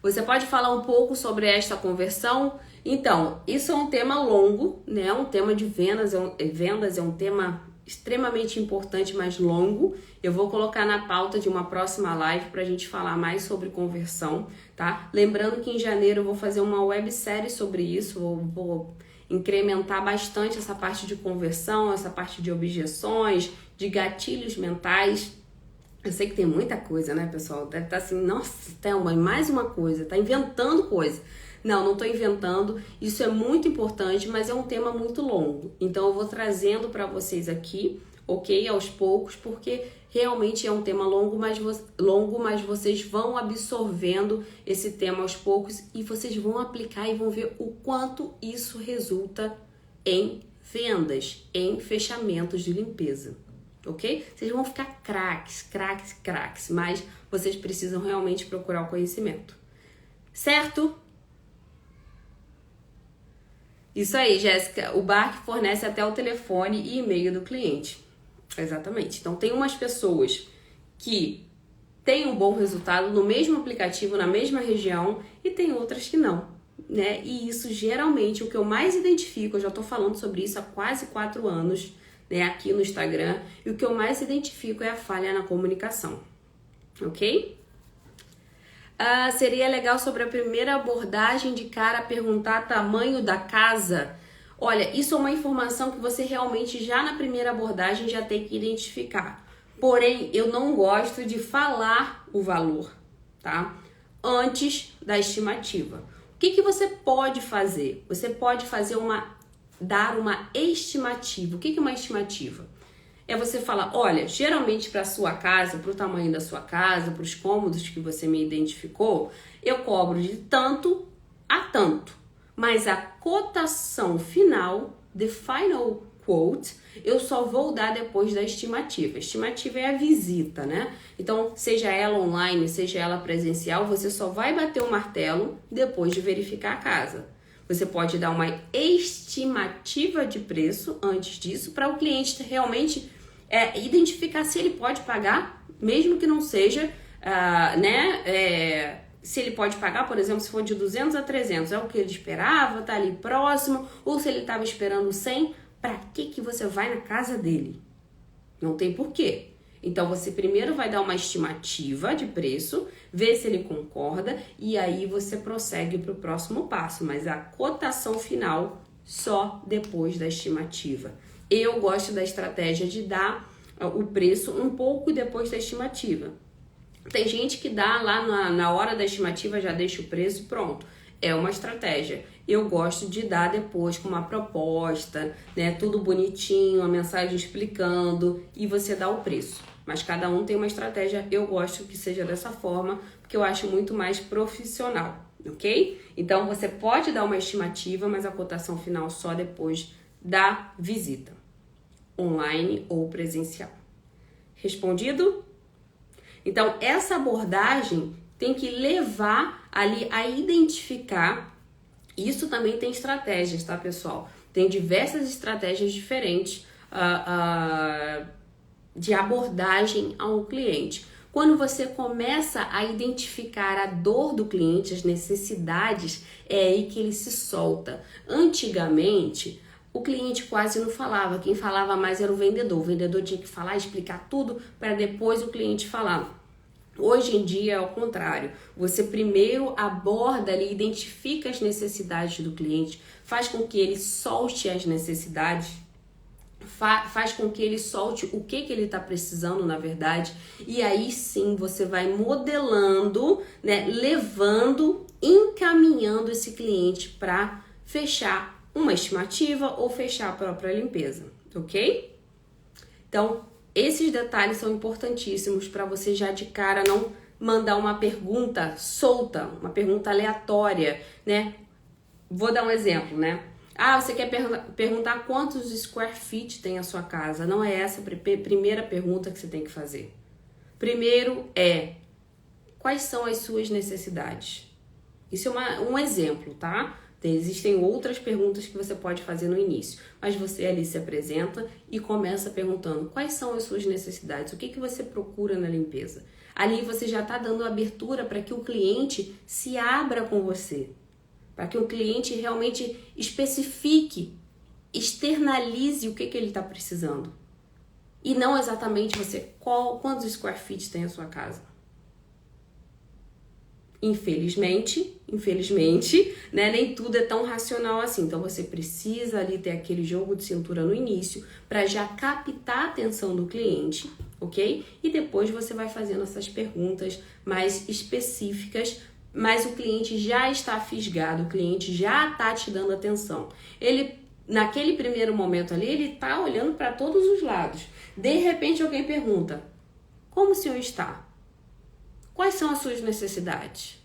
Você pode falar um pouco sobre esta conversão? Então, isso é um tema longo, né? Um tema de vendas é um tema extremamente importante, mas longo. Eu vou colocar na pauta de uma próxima live para a gente falar mais sobre conversão, tá? Lembrando que em janeiro eu vou fazer uma websérie sobre isso, vou incrementar bastante essa parte de conversão, essa parte de objeções, de gatilhos mentais. Eu sei que tem muita coisa, né, pessoal? Deve estar assim, nossa, Thelma, mais uma coisa, tá inventando coisa. Não tô inventando, isso é muito importante, mas é um tema muito longo. Então eu vou trazendo para vocês aqui, ok? Aos poucos, porque realmente é um tema longo, mas vocês vão absorvendo esse tema aos poucos e vocês vão aplicar e vão ver o quanto isso resulta em vendas, em fechamentos de limpeza, ok? Vocês vão ficar craques, mas vocês precisam realmente procurar o conhecimento, certo? Isso aí, Jéssica. O Bark fornece até o telefone e e-mail do cliente. Exatamente. Então, tem umas pessoas que têm um bom resultado no mesmo aplicativo, na mesma região, e tem outras que não, né? E isso, geralmente, o que eu mais identifico, eu já tô falando sobre isso há quase 4 anos, né, aqui no Instagram, e o que eu mais identifico é a falha na comunicação, ok? Seria legal sobre a primeira abordagem de cara perguntar tamanho da casa. Olha, isso é uma informação que você realmente já na primeira abordagem já tem que identificar. Porém, eu não gosto de falar o valor, tá? Antes da estimativa. O que você pode fazer? Você pode dar uma estimativa. O que é uma estimativa? É você falar, olha, geralmente para a sua casa, para o tamanho da sua casa, para os cômodos que você me identificou, eu cobro de tanto a tanto. Mas a cotação final, the final quote, eu só vou dar depois da estimativa. A estimativa é a visita, né? Então, seja ela online, seja ela presencial, você só vai bater o martelo depois de verificar a casa. Você pode dar uma estimativa de preço antes disso, para o cliente realmente identificar se ele pode pagar, mesmo que não seja, se ele pode pagar, por exemplo, se for de 200 a 300, é o que ele esperava, tá ali próximo, ou se ele estava esperando 100, para que você vai na casa dele? Não tem porquê. Então, você primeiro vai dar uma estimativa de preço, ver se ele concorda e aí você prossegue para o próximo passo. Mas a cotação final só depois da estimativa. Eu gosto da estratégia de dar o preço um pouco depois da estimativa. Tem gente que dá lá na hora da estimativa, já deixa o preço e pronto. É uma estratégia. Eu gosto de dar depois com uma proposta, né? Tudo bonitinho, a mensagem explicando e você dá o preço. Mas cada um tem uma estratégia. Eu gosto que seja dessa forma, porque eu acho muito mais profissional, ok? Então você pode dar uma estimativa, mas a cotação final só depois da visita, online ou presencial. Respondido? Então essa abordagem tem que levar ali a identificar. Isso também tem estratégias, tá, pessoal? Tem diversas estratégias diferentes de abordagem ao cliente. Quando você começa a identificar a dor do cliente, as necessidades, é aí que ele se solta. Antigamente, o cliente quase não falava. Quem falava mais era o vendedor. O vendedor tinha que falar, explicar tudo para depois o cliente falar. Hoje em dia é ao contrário, você primeiro aborda ali, identifica as necessidades do cliente, faz com que ele solte as necessidades, faz com que ele solte o que ele está precisando na verdade, e aí sim você vai modelando, né, levando, encaminhando esse cliente para fechar uma estimativa ou fechar a própria limpeza, ok? Então, esses detalhes são importantíssimos para você já de cara não mandar uma pergunta solta, uma pergunta aleatória, né? Vou dar um exemplo, né? Você quer perguntar quantos square feet tem a sua casa? Não é essa a primeira pergunta que você tem que fazer. Primeiro quais são as suas necessidades? Isso é um exemplo, tá? Existem outras perguntas que você pode fazer no início, mas você ali se apresenta e começa perguntando quais são as suas necessidades, o que você procura na limpeza. Ali você já está dando abertura para que o cliente se abra com você, para que o cliente realmente especifique, externalize o que ele está precisando. E não exatamente quantos square feet tem a sua casa. Infelizmente, né, nem tudo é tão racional assim. Então você precisa ali ter aquele jogo de cintura no início para já captar a atenção do cliente, ok? E depois você vai fazendo essas perguntas mais específicas, mas o cliente já está fisgado, o cliente já está te dando atenção. Ele, naquele primeiro momento ali, ele está olhando para todos os lados. De repente alguém pergunta: como o senhor está? Quais são as suas necessidades?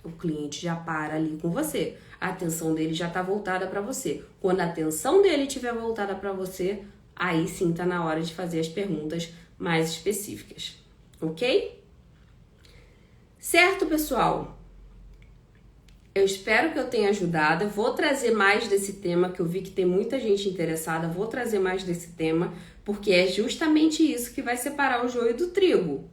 O cliente já para ali com você. A atenção dele já está voltada para você. Quando a atenção dele estiver voltada para você, aí sim está na hora de fazer as perguntas mais específicas. Ok? Certo, pessoal? Eu espero que eu tenha ajudado. Eu vou trazer mais desse tema, que eu vi que tem muita gente interessada. Vou trazer mais desse tema, porque é justamente isso que vai separar o joio do trigo.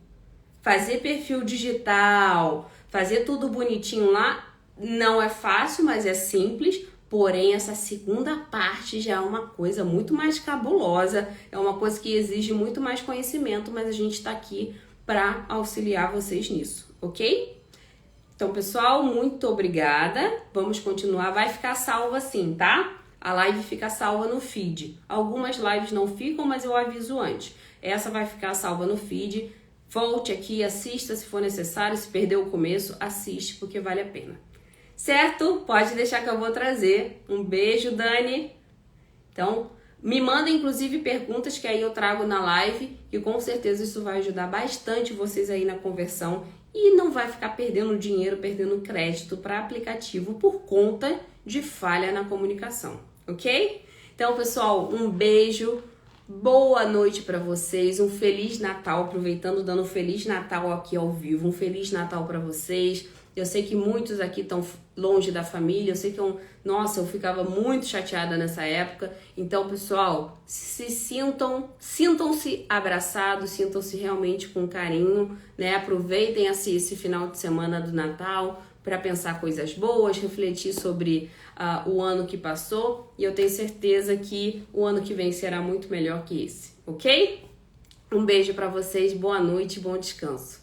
Fazer perfil digital, fazer tudo bonitinho lá, não é fácil, mas é simples. Porém, essa segunda parte já é uma coisa muito mais cabulosa, é uma coisa que exige muito mais conhecimento, mas a gente está aqui para auxiliar vocês nisso, ok? Então, pessoal, muito obrigada. Vamos continuar. Vai ficar salva sim, tá? A live fica salva no feed. Algumas lives não ficam, mas eu aviso antes. Essa vai ficar salva no feed. Volte aqui, assista se for necessário. Se perdeu o começo, assiste, porque vale a pena. Certo? Pode deixar que eu vou trazer. Um beijo, Dani. Então, me manda inclusive perguntas que aí eu trago na live e com certeza isso vai ajudar bastante vocês aí na conversão e não vai ficar perdendo dinheiro, perdendo crédito para aplicativo por conta de falha na comunicação, ok? Então, pessoal, um beijo. Boa noite para vocês, um Feliz Natal, aproveitando, dando um Feliz Natal aqui ao vivo, um Feliz Natal para vocês. Eu sei que muitos aqui estão longe da família, eu sei que eu ficava muito chateada nessa época. Então, pessoal, sintam-se abraçados, sintam-se realmente com carinho, né? Aproveitem esse final de semana do Natal para pensar coisas boas, refletir sobre o ano que passou, e eu tenho certeza que o ano que vem será muito melhor que esse, ok? Um beijo para vocês, boa noite, bom descanso.